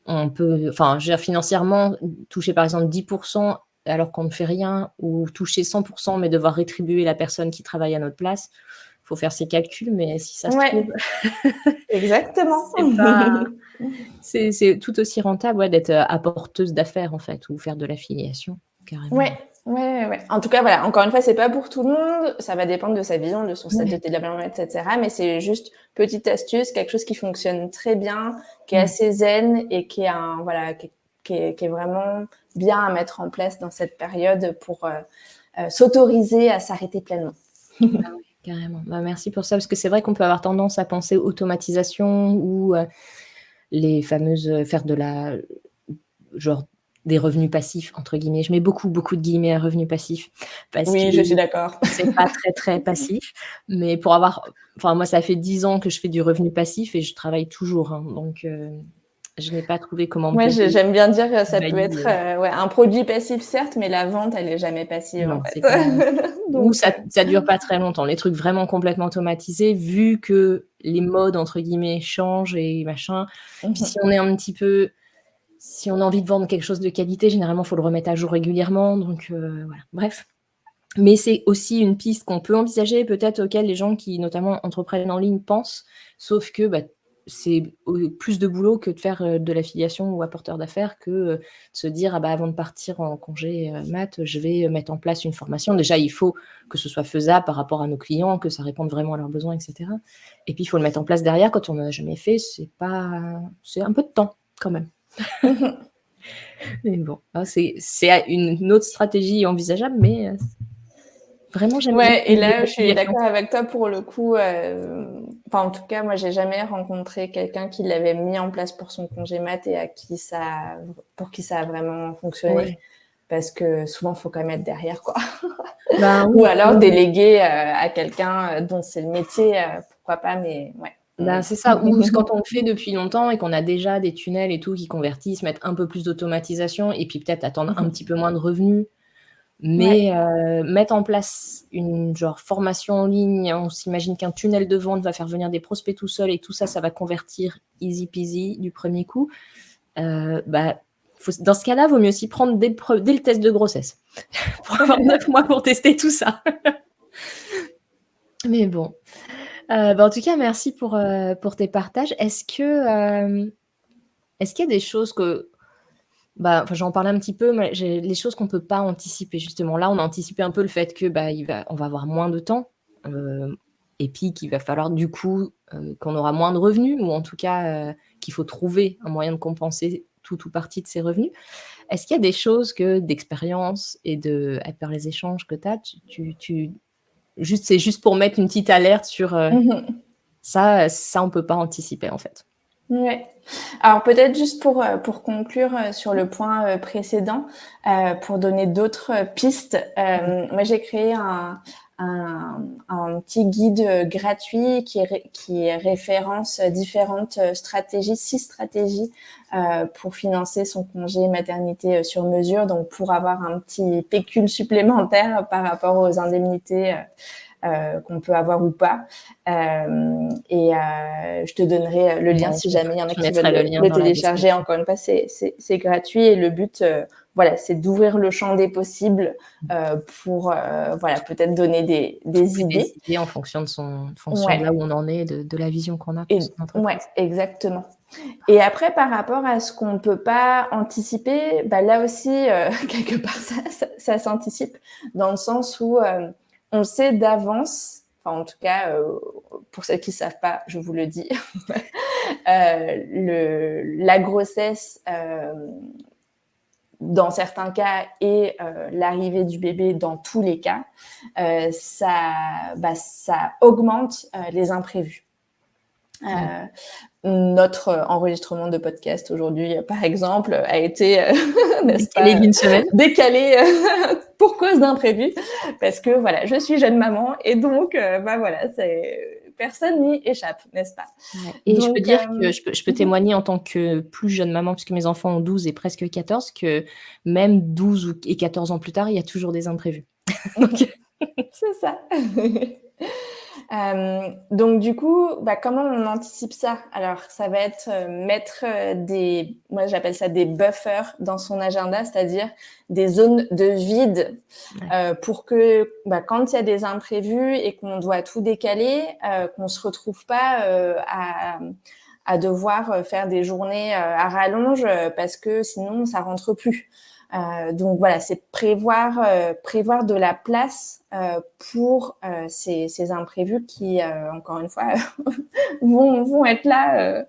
on peut enfin, je veux dire financièrement, toucher par exemple 10 alors qu'on ne fait rien ou toucher 100 mais devoir rétribuer la personne qui travaille à notre place. Faut faire ses calculs, mais si ça se trouve, Ouais, exactement. c'est pas c'est tout aussi rentable, ouais, d'être, apporteuse d'affaires en fait ou faire de l'affiliation, carrément. Ouais, ouais. En tout cas, voilà, encore une fois, c'est pas pour tout le monde. Ça va dépendre de sa vision, de son stade de Ouais. développement, etc. Mais c'est juste petite astuce, quelque chose qui fonctionne très bien, qui est Mmh. assez zen et qui est qui est vraiment bien à mettre en place dans cette période pour s'autoriser à s'arrêter pleinement. Bah, oui, carrément. Bah, merci pour ça, parce que c'est vrai qu'on peut avoir tendance à penser automatisation ou, les fameuses, faire de la genre des «revenus passifs» entre guillemets. Je mets beaucoup, beaucoup de guillemets à revenus passifs parce que Oui, je suis d'accord. c'est pas très, très passif, mais pour avoir enfin moi ça fait 10 ans que je fais du revenu passif et je travaille toujours, hein, donc je n'ai pas trouvé comment me Moi, payer j'aime bien dire que ça ma peut vie, être ouais, un produit passif, certes, mais la vente, elle est jamais passive, en non, fait. c'est clair. Ou Donc, ça dure pas très longtemps. Les trucs vraiment complètement automatisés, vu que les «modes» entre guillemets changent et machin, puis si on a envie de vendre quelque chose de qualité, généralement, faut le remettre à jour régulièrement, donc voilà. Bref. Mais c'est aussi une piste qu'on peut envisager, peut-être auquel les gens qui, notamment, entreprennent en ligne pensent, sauf que, bah, c'est plus de boulot que de faire, de l'affiliation ou apporteur d'affaires que, de se dire: «Ah bah, avant de partir en congé, mat, je vais, mettre en place une formation». Déjà, il faut que ce soit faisable par rapport à nos clients, que ça réponde vraiment à leurs besoins et cetera et puis il faut le mettre en place derrière quand on en a jamais fait, c'est un peu de temps quand même. Mais bon, c'est à une autre stratégie envisageable, mais vraiment j'aime ouais, et l'idée de là, je suis l'affiliation. d'accord avec toi pour le coup. Enfin, en tout cas, moi, j'ai jamais rencontré quelqu'un qui l'avait mis en place pour son congé mat et pour qui ça a vraiment fonctionné. Ouais. Parce que souvent, faut quand même être derrière, quoi. Bah Ou oui, alors ou déléguer à quelqu'un dont c'est le métier, pourquoi pas, mais ouais. bah, c'est ça, ou quand on le fait depuis longtemps et qu'on a déjà des tunnels et tout qui convertissent, mettre un peu plus d'automatisation et puis peut-être attendre un petit peu moins de revenus, Ouais. mais mettre en place une genre formation en ligne. On s'imagine qu'un tunnel de vente va faire venir des prospects tout seul et tout ça, ça va convertir easy peasy du premier coup. Bah, dans ce cas-là, vaut mieux s'y prendre dès le test de grossesse pour avoir 9 mois pour tester tout ça. Mais bon. Bah, en tout cas, merci pour tes partages. Est-ce qu'il y a des choses que bah, enfin, j'en parlais un petit peu, mais j'ai les choses qu'on peut pas anticiper justement. Là, on a anticipé un peu le fait que, bah, on va avoir moins de temps, heu et puis qu'il va falloir du coup, qu'on aura moins de revenus ou en tout cas, qu'il faut trouver un moyen de compenser tout ou partie de ces revenus. Est-ce qu'il y a des choses que d'expérience et à par les échanges que tu as, c'est juste pour mettre une petite alerte sur, ça on peut pas anticiper en fait? Ouais. Alors peut-être juste pour conclure, sur le point, précédent, pour donner d'autres, pistes, Mmh. moi j'ai créé un petit guide, gratuit qui référence, différentes, stratégies, 6 stratégies, pour financer son congé maternité, sur mesure, donc pour avoir un petit pécule supplémentaire par rapport aux indemnités, qu'on peut avoir ou pas. Je te donnerai le lien Ouais, si jamais il y en a je qui veulent mettrai le lien le dans la télécharger. description. Encore une fois, c'est gratuit et le but, voilà, c'est d'ouvrir le champ des possibles pour voilà, peut-être donner des Trouver des idées. idées en fonction de Ouais, là où on en est, de la vision qu'on a pour et son ouais, entreprise. exactement. Et après, par rapport à ce qu'on ne peut pas anticiper, bah, là aussi, quelque part, ça s'anticipe dans le sens où on sait d'avance, enfin, en tout cas, pour celles qui ne savent pas, je vous le dis, la grossesse, dans certains cas, et l'arrivée du bébé dans tous les cas, ça augmente les imprévus. Notre enregistrement de podcast aujourd'hui, par exemple, a été, n'est-ce Décalé pas, d'une semaine. décalé pour cause d'imprévu, parce que voilà, je suis jeune maman et donc, bah voilà, personne n'y échappe, n'est-ce pas? Ouais. Et je peux Donc, dire que je peux mmh témoigner en tant que plus jeune maman, puisque mes enfants ont 12 et presque 14, que même 12 et 14 ans plus tard, il y a toujours des imprévus. Donc c'est ça. Donc du coup, bah, comment on anticipe ça? Alors ça va être, mettre, moi j'appelle ça des buffers dans son agenda, c'est-à-dire des zones de vide, ouais. pour que, bah, quand il y a des imprévus et qu'on doit tout décaler, qu'on se retrouve pas, à devoir, faire des journées, à rallonge, parce que sinon ça rentre plus. Donc voilà, c'est prévoir de la place, pour, ces imprévus qui, encore une fois, vont être là,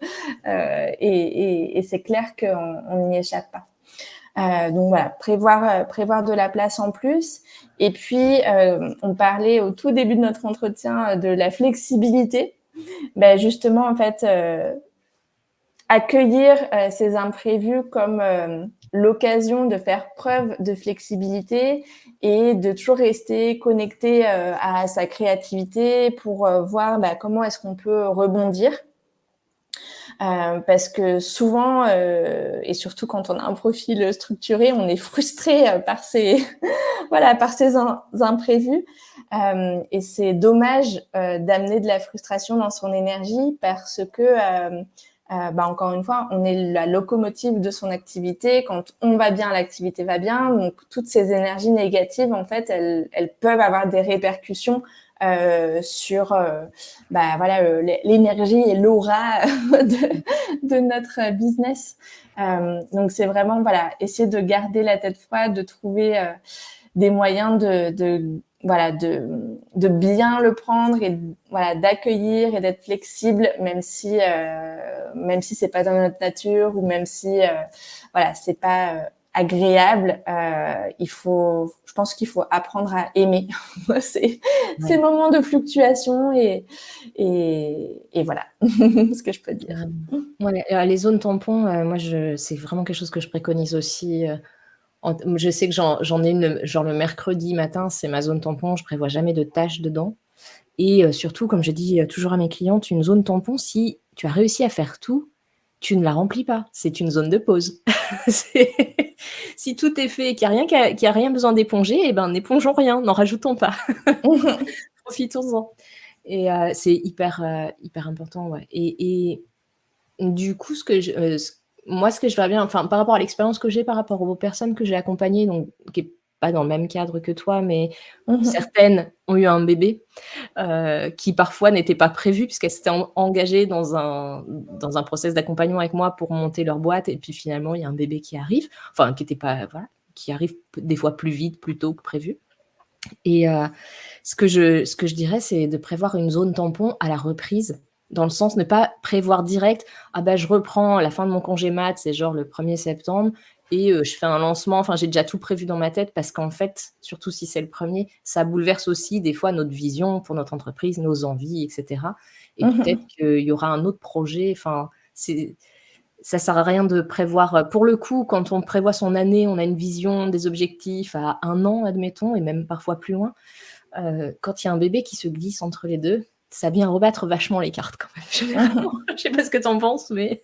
et c'est clair qu'on n'y échappe pas. Donc voilà, prévoir de la place en plus. Et puis, on parlait au tout début de notre entretien, de la flexibilité. Ben justement, en fait, accueillir, ces imprévus comme, l'occasion de faire preuve de flexibilité et de toujours rester connecté, à sa créativité pour, voir, bah, comment est-ce qu'on peut rebondir. Parce que souvent, et surtout quand on a un profil structuré, on est frustré, par ces voilà, par ces imprévus. Et c'est dommage, d'amener de la frustration dans son énergie parce que, bah, encore une fois, on est la locomotive de son activité. Quand on va bien, l'activité va bien. Donc toutes ces énergies négatives, en fait, elles peuvent avoir des répercussions, sur, bah, voilà, l'énergie et l'aura de notre business. Donc c'est vraiment, voilà, essayer de garder la tête froide, de trouver, des moyens voilà, de bien le prendre et voilà, d'accueillir et d'être flexible, même si c'est pas dans notre nature ou même si, voilà, c'est pas, agréable. Je pense qu'il faut apprendre à aimer ces Ouais, moments de fluctuation et voilà ce que je peux dire. carrément. Ouais, les zones tampons, moi c'est vraiment quelque chose que je préconise aussi, je sais que j'en ai une, genre le mercredi matin, c'est ma zone tampon, je prévois jamais de tâches dedans et surtout, comme je dis, toujours à mes clientes, une zone tampon, si tu as réussi à faire tout, tu ne la remplis pas, c'est une zone de pause. C'est si tout est fait et qu'il y a rien besoin d'éponger, eh ben, n'épongeons rien, n'en rajoutons pas, profitons-en et c'est hyper important, ouais et du coup, ce que je verrais bien, enfin, par rapport à l'expérience que j'ai, par rapport aux personnes que j'ai accompagnées, donc qui est pas dans le même cadre que toi, mais certaines ont eu un bébé, qui parfois n'était pas prévu puisqu'elles s'étaient engagées dans un process d'accompagnement avec moi pour monter leur boîte et puis finalement il y a un bébé qui arrive, enfin qui était pas voilà, qui arrive des fois plus vite, plus tôt que prévu et ce que je dirais, c'est de prévoir une zone tampon à la reprise, dans le sens ne pas prévoir direct: «Ah bah, je reprends la fin de mon congé mat», c'est genre le 1er septembre et je fais un lancement, enfin j'ai déjà tout prévu dans ma tête parce qu'en fait, surtout si c'est le premier, ça bouleverse aussi des fois notre vision pour notre entreprise, nos envies et cetera et peut-être qu'il y aura un autre projet, enfin, ça sert à rien de prévoir, pour le coup, quand on prévoit son année, on a une vision, des objectifs à 1 an, admettons et même parfois plus loin. Quand il y a un bébé qui se glisse entre les 2, ça vient rebattre vachement les cartes quand même, généralement. Je sais pas ce que tu en penses, mais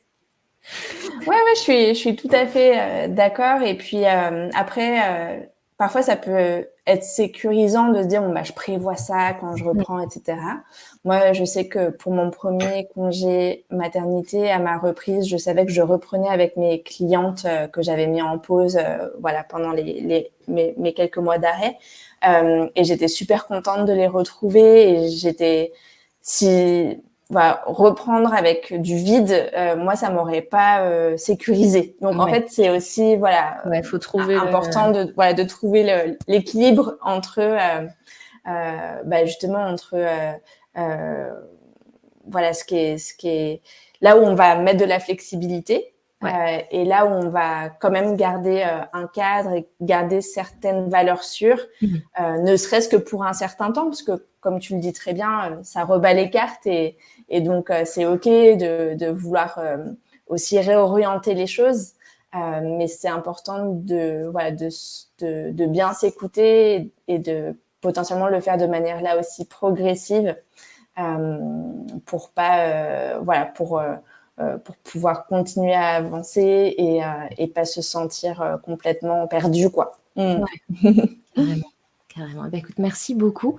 Ouais, ouais, je suis tout à fait, d'accord et puis, après, parfois ça peut être sécurisant de se dire: «Bon, bah, je prévois ça quand je mmh, reprends et cetera». Moi, je sais que pour mon premier congé maternité, à ma reprise, je savais que je reprenais avec mes clientes, que j'avais mis en pause, voilà, pendant mes quelques mois d'arrêt, et j'étais super contente de les retrouver et si voilà, reprendre avec du vide, moi, ça m'aurait pas, sécurisée. Donc en ouais, fait, c'est aussi, voilà, ouais, faut trouver important le de trouver l'équilibre entre, bah, justement entre, voilà, ce qui est là où on va mettre de la flexibilité, Ouais. Et là où on va quand même garder un cadre et garder certaines valeurs sûres, ne serait-ce que pour un certain temps, parce que comme tu le dis très bien, ça rebat les cartes et donc c'est ok de vouloir aussi réorienter les choses, mais c'est important de bien s'écouter et de potentiellement le faire de manière là aussi progressive, pour pas pour pouvoir continuer à avancer et pas se sentir complètement perdu, quoi. Ouais, carrément, carrément. Bah, écoute, merci beaucoup.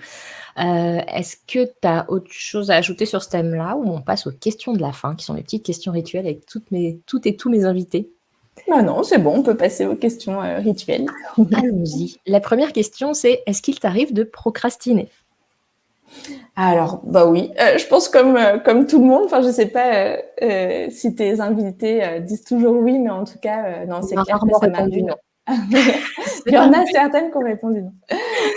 Est-ce que tu as autre chose à ajouter sur ce thème-là ou on passe aux questions de la fin, qui sont les petites questions rituelles avec toutes et tous mes invités? Bah non, c'est bon, on peut passer aux questions rituelles. Allons-y. La première question, c'est: est-ce qu'il t'arrive de procrastiner? Alors, bah oui, je pense comme tout le monde. Enfin, je sais pas si tes invités disent toujours oui, mais en tout cas, non, On c'est m'a clair que rarement ça répondu m'arrive. non. Il C'est y en a vrai. certaines qui ont répondu non.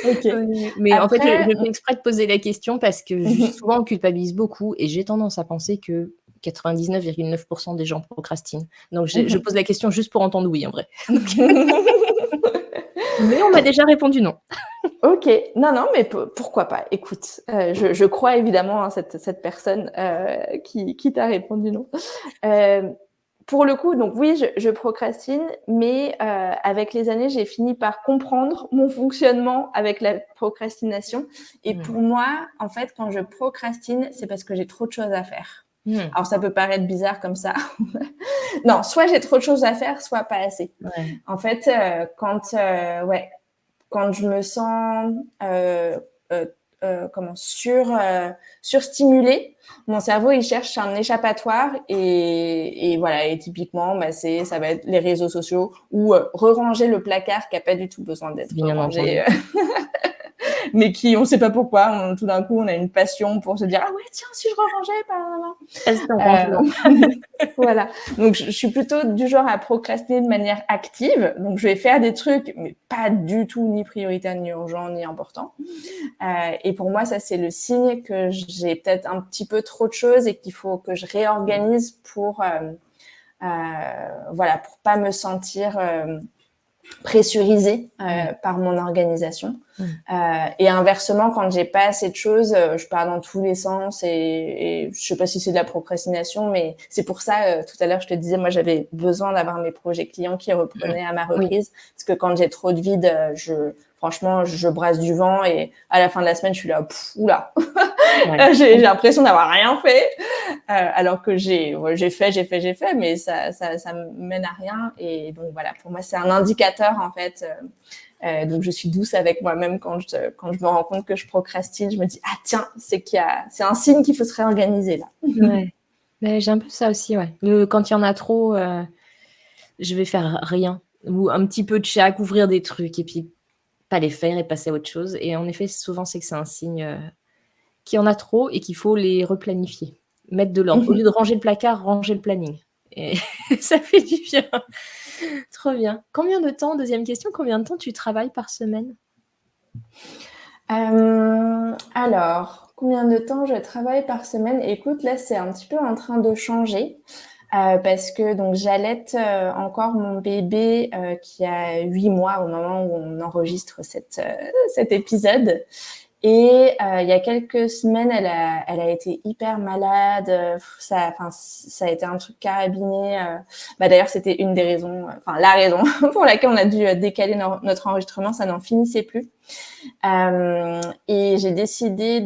Ok. Oui, mais en fait, Après, je fais exprès de poser la question parce que mhm. souvent on culpabilise beaucoup et j'ai tendance à penser que 99,9 des gens procrastinent. Donc je Mhm. pose la question juste pour entendre oui en vrai. Donc mais on m'a déjà répondu non. Ok, non, non, mais pourquoi pas? Écoute, je crois évidemment, hein, cette personne qui t'a répondu non. Euh, pour le coup, donc oui, je procrastine, mais avec les années, j'ai fini par comprendre mon fonctionnement avec la procrastination. Et Mmh. pour moi, en fait, quand je procrastine, c'est parce que j'ai trop de choses à faire. Mmh. Alors ça peut paraître bizarre comme ça. Non, soit j'ai trop de choses à faire, soit pas assez. Ouais. En fait, quand je me sens euh, surstimulée, mon cerveau il cherche un échappatoire et voilà. Et typiquement, bah, ça va être les réseaux sociaux ou re-ranger le placard qui a pas du tout besoin d'être Bien rangé. entendu. Mais qui, on sait pas pourquoi, tout d'un coup, on a une passion pour se dire ah ouais tiens si je re-rangeais, Instant rangement. voilà. Donc, je suis plutôt du genre à procrastiner de manière active. Donc, je vais faire des trucs, mais pas du tout ni prioritaires, ni urgents, ni importants. Et pour moi, ça, c'est le signe que j'ai peut-être un petit peu trop de choses et qu'il faut que je réorganise pour pas me sentir pressurisée Ouais. par mon organisation. Mmh. Et inversement, quand j'ai pas assez de choses, je pars dans tous les sens et je sais pas si c'est de la procrastination, mais c'est pour ça, tout à l'heure, je te disais, moi, j'avais besoin d'avoir mes projets clients qui Mmh. reprenaient à ma Oui. reprise, parce que quand j'ai trop de vide, franchement, je brasse du vent et à la fin de la semaine, je suis là, oula, Ouais. j'ai l'impression d'avoir rien fait, alors que j'ai fait, mais ça mène à rien. Et donc voilà, pour moi, c'est un indicateur en fait. Donc je suis douce avec moi-même quand je me rends compte que je procrastine. Je me dis ah tiens, c'est un signe qu'il faut se réorganiser là. Ouais. Mais j'ai un peu ça aussi, ouais. Quand il y en a trop, je vais faire rien ou un petit peu de chaque, ouvrir des trucs et puis pas les faire et passer à autre chose et en effet, souvent, c'est que c'est un signe, qu'il y en a trop et qu'il faut les replanifier. Mettre de l'ordre. Au lieu de ranger le placard, ranger le planning et ça fait du bien. Trop bien. Combien de temps, deuxième question, combien de temps tu travailles par semaine? Alors, combien de temps je travaille par semaine? Écoute, là, c'est un petit peu en train de changer. Parce que donc j'allaite encore mon bébé qui a 8 mois au moment où on enregistre cet épisode. Et il y a quelques semaines, elle a été hyper malade. Ça a été un truc carabiné. D'ailleurs, c'était une des raisons, la raison pour laquelle on a dû décaler notre enregistrement. Ça n'en finissait plus. Et j'ai décidé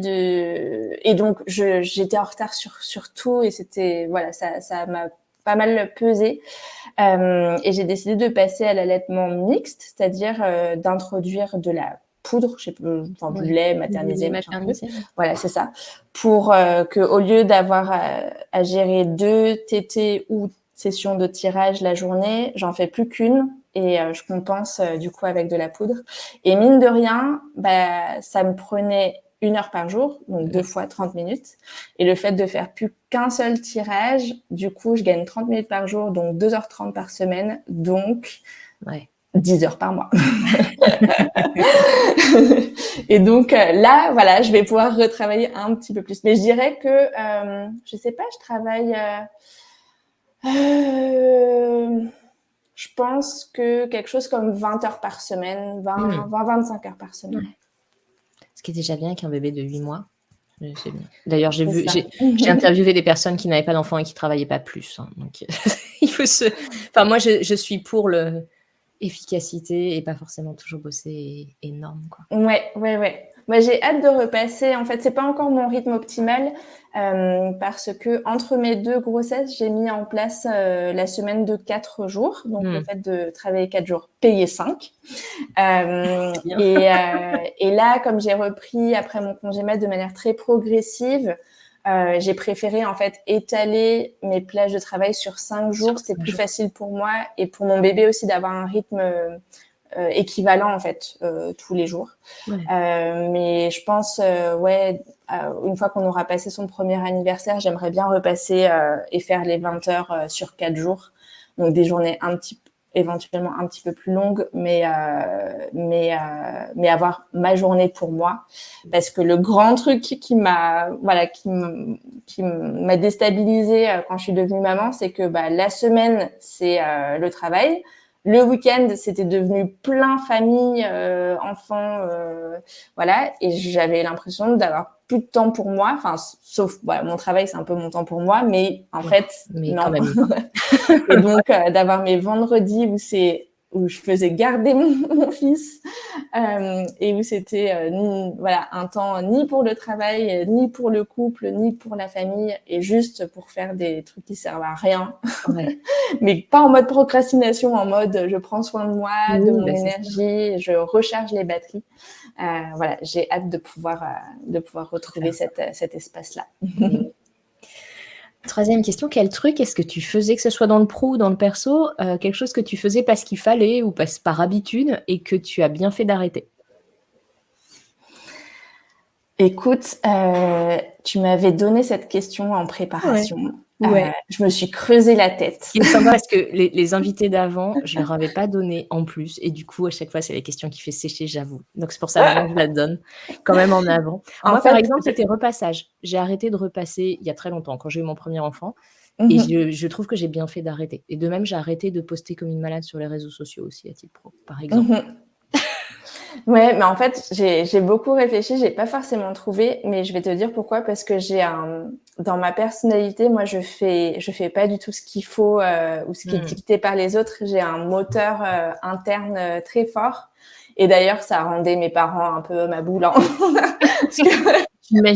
et donc j'étais en retard sur tout et c'était voilà, ça m'a pas mal pesé. Et j'ai décidé de passer à l'allaitement mixte, c'est-à-dire d'introduire de la poudre, je sais pas, enfin du Ouais. lait Du maternisé, lait machin truc. maternisé, ouais. Voilà, c'est ça. Pour que au lieu d'avoir à gérer 2 tétées ou sessions de tirage la journée, j'en fais plus qu'une et je compense du coup avec de la poudre. Et mine de rien, ça me prenait 1 heure par jour, donc 2 Mmh. fois 30 minutes. Et le fait de faire plus qu'un seul tirage, du coup, je gagne 30 minutes par jour, donc 2h30 par semaine, donc Ouais. 10 heures par mois. Et donc là, voilà, je vais pouvoir retravailler un petit peu plus. Mais je dirais que, je sais pas, je travaille Je pense que quelque chose comme 20 heures par semaine, 20-25 heures par semaine. Ouais. Ce qui est déjà bien avec un bébé de 8 mois. C'est bien. D'ailleurs, C'est ça. j'ai interviewé des personnes qui n'avaient pas d'enfants et qui travaillaient pas plus, hein, donc il faut se enfin moi je suis pour l'efficacité et pas forcément toujours bosser énorme, quoi. Ouais. Moi, j'ai hâte de repasser. En fait, c'est pas encore mon rythme optimal parce que entre mes 2 grossesses, j'ai mis en place la semaine de 4 jours. Donc, le fait de travailler 4 jours, payer 5. Bien. Et là, comme j'ai repris après mon congé mat de manière très progressive, j'ai préféré en fait étaler mes plages de travail sur 5 jours. C'était plus facile pour moi et pour mon bébé aussi d'avoir un rythme équivalent en fait tous les jours. Ouais. Mais je pense, une fois qu'on aura passé son premier anniversaire, j'aimerais bien repasser et faire les 20 heures sur 4 jours. Donc des journées éventuellement un petit peu plus longues, mais avoir ma journée pour moi. Parce que le grand truc qui m'a déstabilisée quand je suis devenue maman, c'est que la semaine, c'est le travail. Le week-end, c'était devenu plein famille, enfants, voilà. Et j'avais l'impression d'avoir plus de temps pour moi. Enfin, sauf, voilà, mon travail, c'est un peu mon temps pour moi, mais en fait, mais non. quand même. Et donc, d'avoir mes vendredis où je faisais garder mon fils et où c'était un temps ni pour le travail, ni pour le couple, ni pour la famille, et juste pour faire des trucs qui servent à rien. Ouais. Mais pas en mode procrastination, en mode je prends soin de moi, de mon c'est énergie, je recharge les batteries. Voilà, j'ai hâte de pouvoir retrouver cet espace-là. Troisième question, quel truc est-ce que tu faisais, que ce soit dans le pro ou dans le perso, quelque chose que tu faisais parce qu'il fallait ou par habitude et que tu as bien fait d'arrêter? Écoute, tu m'avais donné cette question en préparation. Ouais. Je me suis creusé la tête. Ce qui est sympa parce que les invités d'avant, je leur avais pas donné en plus et du coup, à chaque fois, c'est la question qui fait sécher, j'avoue. Donc c'est pour ça, maintenant, je la donne quand même en avant. En Moi, par fait, exemple, c'était repassage. J'ai arrêté de repasser il y a très longtemps, quand j'ai eu mon premier enfant, et Mmh. je trouve que j'ai bien fait d'arrêter. Et de même, j'ai arrêté de poster comme une malade sur les réseaux sociaux aussi, à titre pro, par exemple. Mmh. Ouais, mais en fait, j'ai beaucoup réfléchi, j'ai pas forcément trouvé, mais je vais te dire pourquoi. Parce que dans ma personnalité, moi, je fais pas du tout ce qu'il faut ou ce qui est dicté par les autres. J'ai un moteur interne très fort. Et d'ailleurs, ça rendait mes parents un peu ma boule, hein.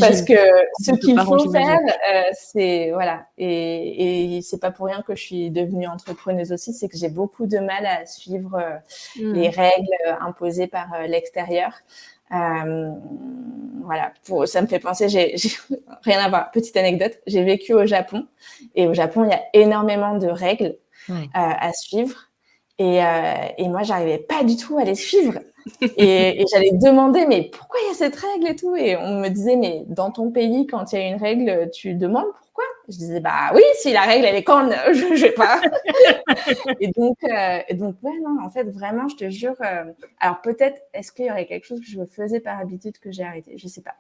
Parce que ce qu'il faut faire, c'est voilà. Et c'est pas pour rien que je suis devenue entrepreneuse aussi, c'est que j'ai beaucoup de mal à suivre les règles imposées par l'extérieur. Voilà, ça me fait penser, j'ai rien à voir. Petite anecdote, j'ai vécu au Japon, et au Japon, il y a énormément de règles à suivre. Et moi, j'arrivais pas du tout à les suivre. Et j'allais demander, mais pourquoi il y a cette règle et tout? Et on me disait, mais dans ton pays, quand il y a une règle, tu demandes pourquoi? Je disais, bah oui, si la règle, elle est conne, je vais pas. Et donc, ouais, non, en fait, vraiment, je te jure, alors peut-être, est-ce qu'il y aurait quelque chose que je faisais par habitude que j'ai arrêté? Je sais pas.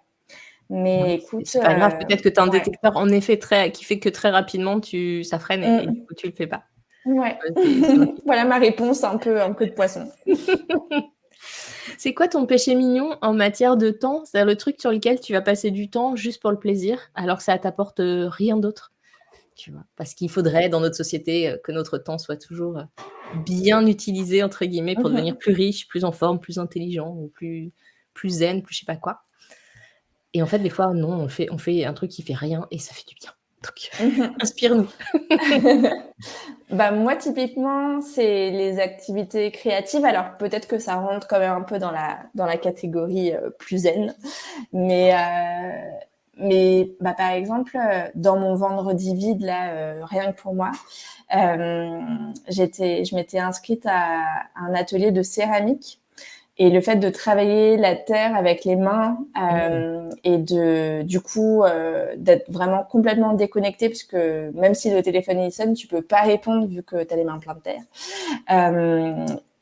Mais écoute, c'est pas grave, peut-être que tu as un détecteur en effet qui fait que très rapidement ça freine et du coup tu le fais pas. Ouais. C'est OK. Voilà ma réponse un peu de poisson. C'est quoi ton péché mignon en matière de temps? C'est-à-dire le truc sur lequel tu vas passer du temps juste pour le plaisir, alors que ça t'apporte, rien d'autre, tu vois? Parce qu'il faudrait dans notre société, que notre temps soit toujours, «bien utilisé» entre guillemets pour devenir plus riche, plus en forme, plus intelligent ou plus zen, plus je sais pas quoi. Et en fait, des fois, non, on fait un truc qui fait rien et ça fait du bien. Donc inspire-nous. Moi, typiquement, c'est les activités créatives. Alors, peut-être que ça rentre quand même un peu dans la catégorie plus zen. Mais par exemple, dans mon vendredi vide, là, rien que pour moi, je m'étais inscrite à un atelier de céramique. Et le fait de travailler la terre avec les mains et du coup, d'être vraiment complètement déconnecté, parce que même si le téléphone il sonne, tu peux pas répondre vu que tu as les mains pleines de terre.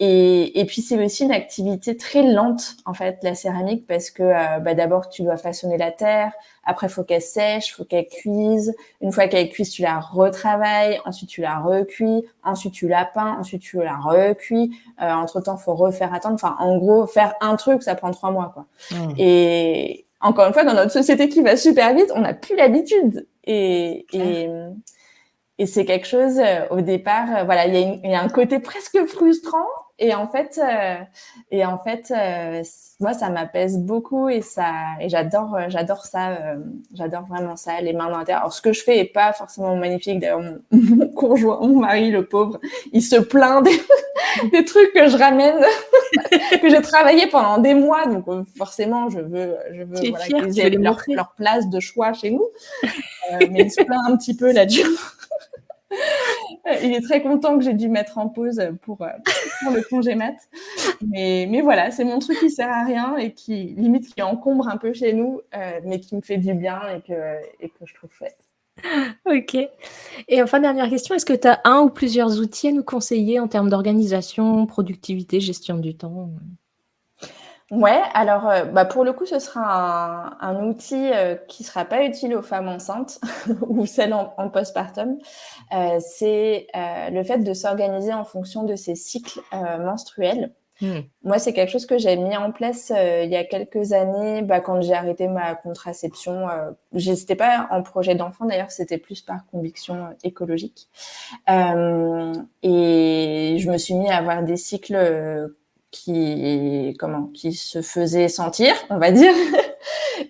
Et puis, c'est aussi une activité très lente, en fait, la céramique, parce que d'abord, tu dois façonner la terre. Après, il faut qu'elle sèche, il faut qu'elle cuise. Une fois qu'elle est cuise, tu la retravailles. Ensuite, tu la recuis. Ensuite, tu la peins. Ensuite, tu la recuis. Entre-temps, il faut refaire attendre. Enfin, en gros, faire un truc, ça prend 3 mois, quoi. Oh. Et encore une fois, dans notre société qui va super vite, on n'a plus l'habitude. Et c'est quelque chose, au départ, voilà, il y a un côté presque frustrant. Et en fait, moi, ça m'apaise beaucoup et j'adore ça. J'adore vraiment ça, les mains dans la terre. Alors, ce que je fais est pas forcément magnifique. D'ailleurs, mon conjoint, mon mari, le pauvre, il se plaint des trucs que je ramène, que j'ai travaillé pendant des mois. Donc, forcément, je veux Tu es voilà, fière, qu'ils tu veux aient les montrer. leur place de choix chez nous. Mais il se plaint un petit peu là-dessus. Il est très content que j'ai dû mettre en pause pour le congé mat. Mais voilà, c'est mon truc qui sert à rien et qui encombre un peu chez nous, mais qui me fait du bien et que je trouve chouette. OK. Et enfin, dernière question, est-ce que tu as un ou plusieurs outils à nous conseiller en termes d'organisation, productivité, gestion du temps? Ouais, alors, pour le coup, ce sera un outil, qui sera pas utile aux femmes enceintes ou celles en postpartum. C'est, le fait de s'organiser en fonction de ses cycles, menstruels. Mmh. Moi, c'est quelque chose que j'ai mis en place, il y a quelques années, quand j'ai arrêté ma contraception. C'était pas en projet d'enfant d'ailleurs, c'était plus par conviction, écologique. Et je me suis mis à avoir des cycles, qui se faisaient sentir, on va dire.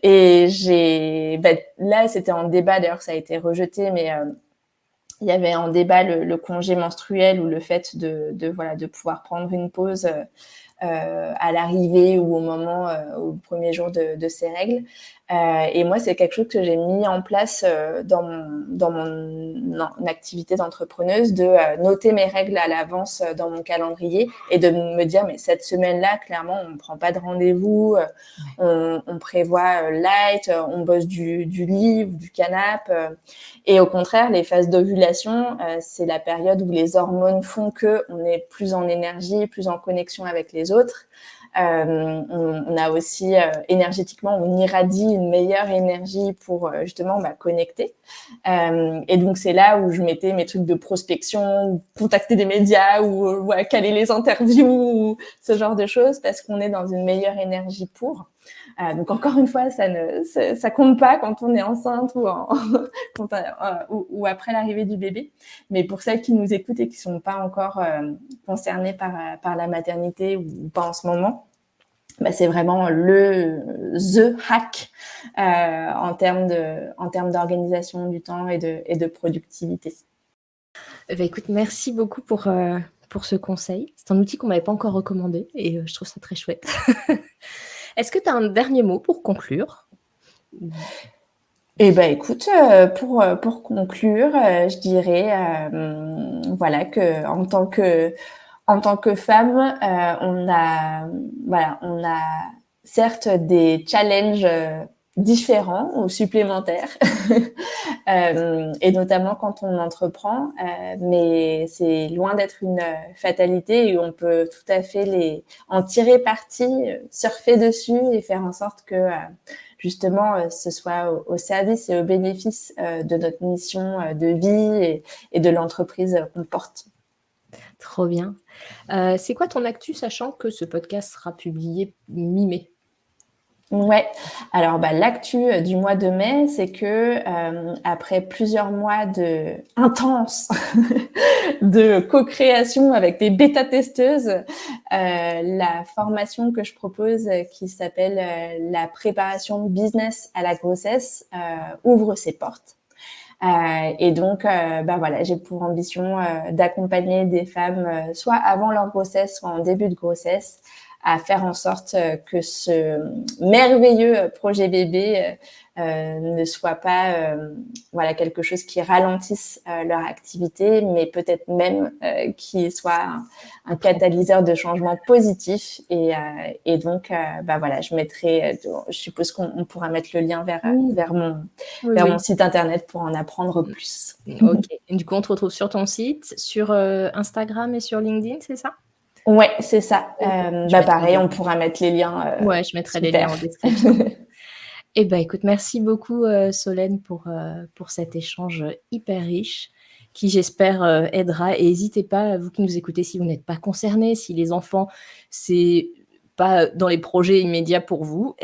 Et là, c'était en débat, d'ailleurs, ça a été rejeté, mais il y avait en débat le congé menstruel ou le fait de pouvoir prendre une pause à l'arrivée ou au premier jour de ses règles. Et moi, c'est quelque chose que j'ai mis en place dans mon activité d'entrepreneuse, de noter mes règles à l'avance dans mon calendrier et de me dire, mais cette semaine-là, clairement, on ne prend pas de rendez-vous, on prévoit light, on bosse du lit ou du canapé. Et au contraire, les phases d'ovulation, c'est la période où les hormones font qu'on est plus en énergie, plus en connexion avec les autres. On a aussi, énergétiquement, on irradie une meilleure énergie pour justement connecter. Et donc, c'est là où je mettais mes trucs de prospection, contacter des médias ou caler les interviews, ou ce genre de choses, parce qu'on est dans une meilleure énergie pour. Donc, encore une fois, ça compte pas quand on est enceinte ou après l'arrivée du bébé. Mais pour celles qui nous écoutent et qui sont pas encore concernées par la maternité ou pas en ce moment, c'est vraiment the hack en termes d'organisation du temps et de productivité. Écoute, merci beaucoup pour ce conseil. C'est un outil qu'on m'avait pas encore recommandé et je trouve ça très chouette. Est-ce que tu as un dernier mot pour conclure? Eh écoute, pour conclure, je dirais, voilà, que en tant que femme, on a certes des challenges différents ou supplémentaires, et notamment quand on entreprend, mais c'est loin d'être une fatalité, et on peut tout à fait en tirer parti, surfer dessus et faire en sorte que justement ce soit au service et au bénéfice de notre mission de vie et de l'entreprise qu'on porte. Trop bien. C'est quoi ton actu, sachant que ce podcast sera publié mi-mai? Ouais, alors l'actu du mois de mai, c'est que après plusieurs mois intenses de co-création avec des bêta-testeuses, la formation que je propose, qui s'appelle la préparation business à la grossesse, ouvre ses portes. Et donc, voilà, j'ai pour ambition d'accompagner des femmes, soit avant leur grossesse, soit en début de grossesse, à faire en sorte que ce merveilleux projet bébé ne soit pas voilà, quelque chose qui ralentisse leur activité, mais peut-être même qui soit un catalyseur de changement positif. Et donc, voilà, je suppose qu'on pourra mettre le lien vers Oui, mon oui. site internet pour en apprendre plus. OK. Et du coup, on te retrouve sur ton site, sur Instagram et sur LinkedIn, c'est ça? Ouais, c'est ça. OK, je mettrai Pareil, les on pourra mettre les liens. ouais, je mettrai les Super. liens en description. Eh ben, écoute, merci beaucoup, Solène pour cet échange, hyper riche qui j'espère, aidera et n'hésitez pas, vous qui nous écoutez, si vous n'êtes pas concernés, si les enfants, c'est pas dans les projets immédiats pour vous,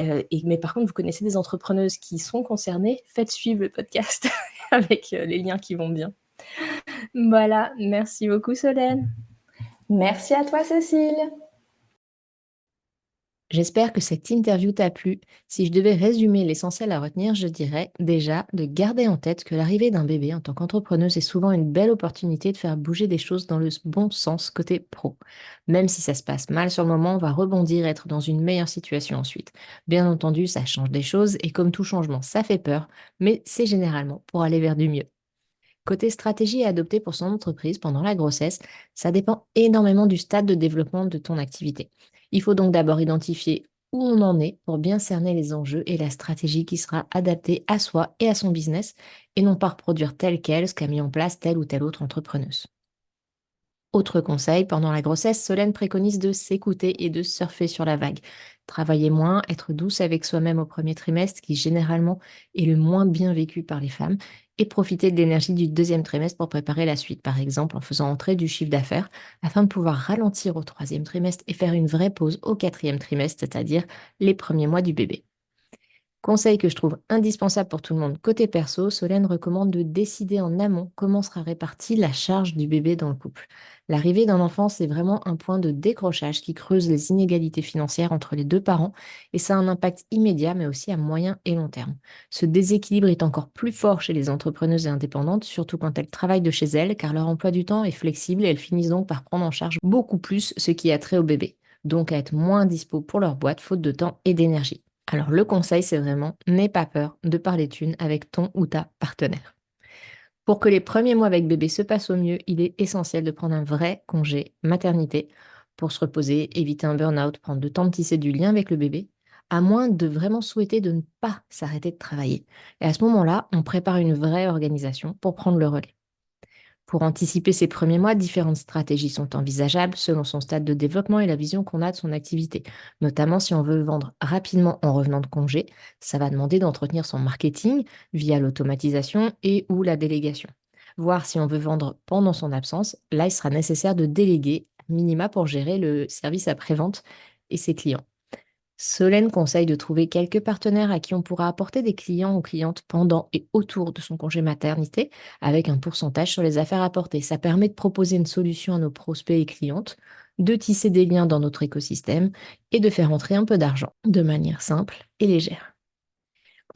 mais par contre, vous connaissez des entrepreneuses qui sont concernées, faites suivre le podcast avec, les liens qui vont bien. Voilà, merci beaucoup Solène. Merci à toi, Cécile. J'espère que cette interview t'a plu. Si je devais résumer l'essentiel à retenir, je dirais déjà de garder en tête que l'arrivée d'un bébé en tant qu'entrepreneuse est souvent une belle opportunité de faire bouger des choses dans le bon sens côté pro. Même si ça se passe mal sur le moment, on va rebondir et être dans une meilleure situation ensuite. Bien entendu, ça change des choses et comme tout changement, ça fait peur, mais c'est généralement pour aller vers du mieux. Côté stratégie à adopter pour son entreprise pendant la grossesse, ça dépend énormément du stade de développement de ton activité. Il faut donc d'abord identifier où on en est pour bien cerner les enjeux et la stratégie qui sera adaptée à soi et à son business et non pas reproduire tel quel ce qu'a mis en place telle ou telle autre entrepreneuse. Autre conseil, pendant la grossesse, Solène préconise de s'écouter et de surfer sur la vague. Travailler moins, être douce avec soi-même au premier trimestre, qui généralement est le moins bien vécu par les femmes, et profiter de l'énergie du deuxième trimestre pour préparer la suite, par exemple en faisant entrer du chiffre d'affaires, afin de pouvoir ralentir au troisième trimestre et faire une vraie pause au quatrième trimestre, c'est-à-dire les premiers mois du bébé. Conseil que je trouve indispensable pour tout le monde côté perso, Solène recommande de décider en amont comment sera répartie la charge du bébé dans le couple. L'arrivée d'un enfant, c'est vraiment un point de décrochage qui creuse les inégalités financières entre les deux parents et ça a un impact immédiat mais aussi à moyen et long terme. Ce déséquilibre est encore plus fort chez les entrepreneuses et indépendantes, surtout quand elles travaillent de chez elles car leur emploi du temps est flexible et elles finissent donc par prendre en charge beaucoup plus ce qui a trait au bébé, donc à être moins dispo pour leur boîte faute de temps et d'énergie. Alors le conseil, c'est vraiment, n'aie pas peur de parler thunes avec ton ou ta partenaire. Pour que les premiers mois avec bébé se passent au mieux, il est essentiel de prendre un vrai congé maternité pour se reposer, éviter un burn-out, prendre le temps de tisser du lien avec le bébé, à moins de vraiment souhaiter de ne pas s'arrêter de travailler. Et à ce moment-là, on prépare une vraie organisation pour prendre le relais. Pour anticiper ces premiers mois, différentes stratégies sont envisageables selon son stade de développement et la vision qu'on a de son activité. Notamment si on veut vendre rapidement en revenant de congé, ça va demander d'entretenir son marketing via l'automatisation et ou la délégation. Voir si on veut vendre pendant son absence, là il sera nécessaire de déléguer à minima pour gérer le service après-vente et ses clients. Solène conseille de trouver quelques partenaires à qui on pourra apporter des clients ou clientes pendant et autour de son congé maternité, avec un pourcentage sur les affaires apportées. Ça permet de proposer une solution à nos prospects et clientes, de tisser des liens dans notre écosystème et de faire entrer un peu d'argent de manière simple et légère.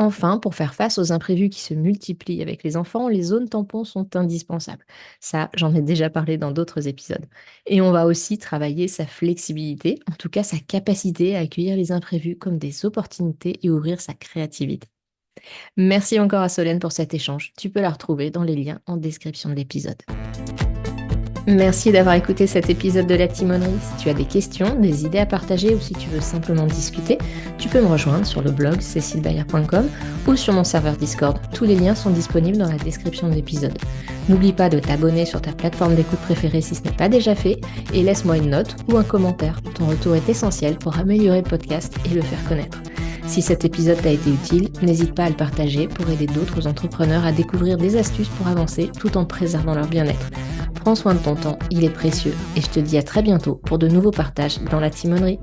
Enfin, pour faire face aux imprévus qui se multiplient avec les enfants, les zones tampons sont indispensables. Ça, j'en ai déjà parlé dans d'autres épisodes. Et on va aussi travailler sa flexibilité, en tout cas sa capacité à accueillir les imprévus comme des opportunités et ouvrir sa créativité. Merci encore à Solène pour cet échange. Tu peux la retrouver dans les liens en description de l'épisode. Merci d'avoir écouté cet épisode de La Timonerie. Si tu as des questions, des idées à partager ou si tu veux simplement discuter, tu peux me rejoindre sur le blog cecilebayer.com ou sur mon serveur Discord. Tous les liens sont disponibles dans la description de l'épisode. N'oublie pas de t'abonner sur ta plateforme d'écoute préférée si ce n'est pas déjà fait et laisse-moi une note ou un commentaire. Ton retour est essentiel pour améliorer le podcast et le faire connaître. Si cet épisode t'a été utile, n'hésite pas à le partager pour aider d'autres entrepreneurs à découvrir des astuces pour avancer tout en préservant leur bien-être. Prends soin de ton temps, il est précieux et je te dis à très bientôt pour de nouveaux partages dans la timonerie.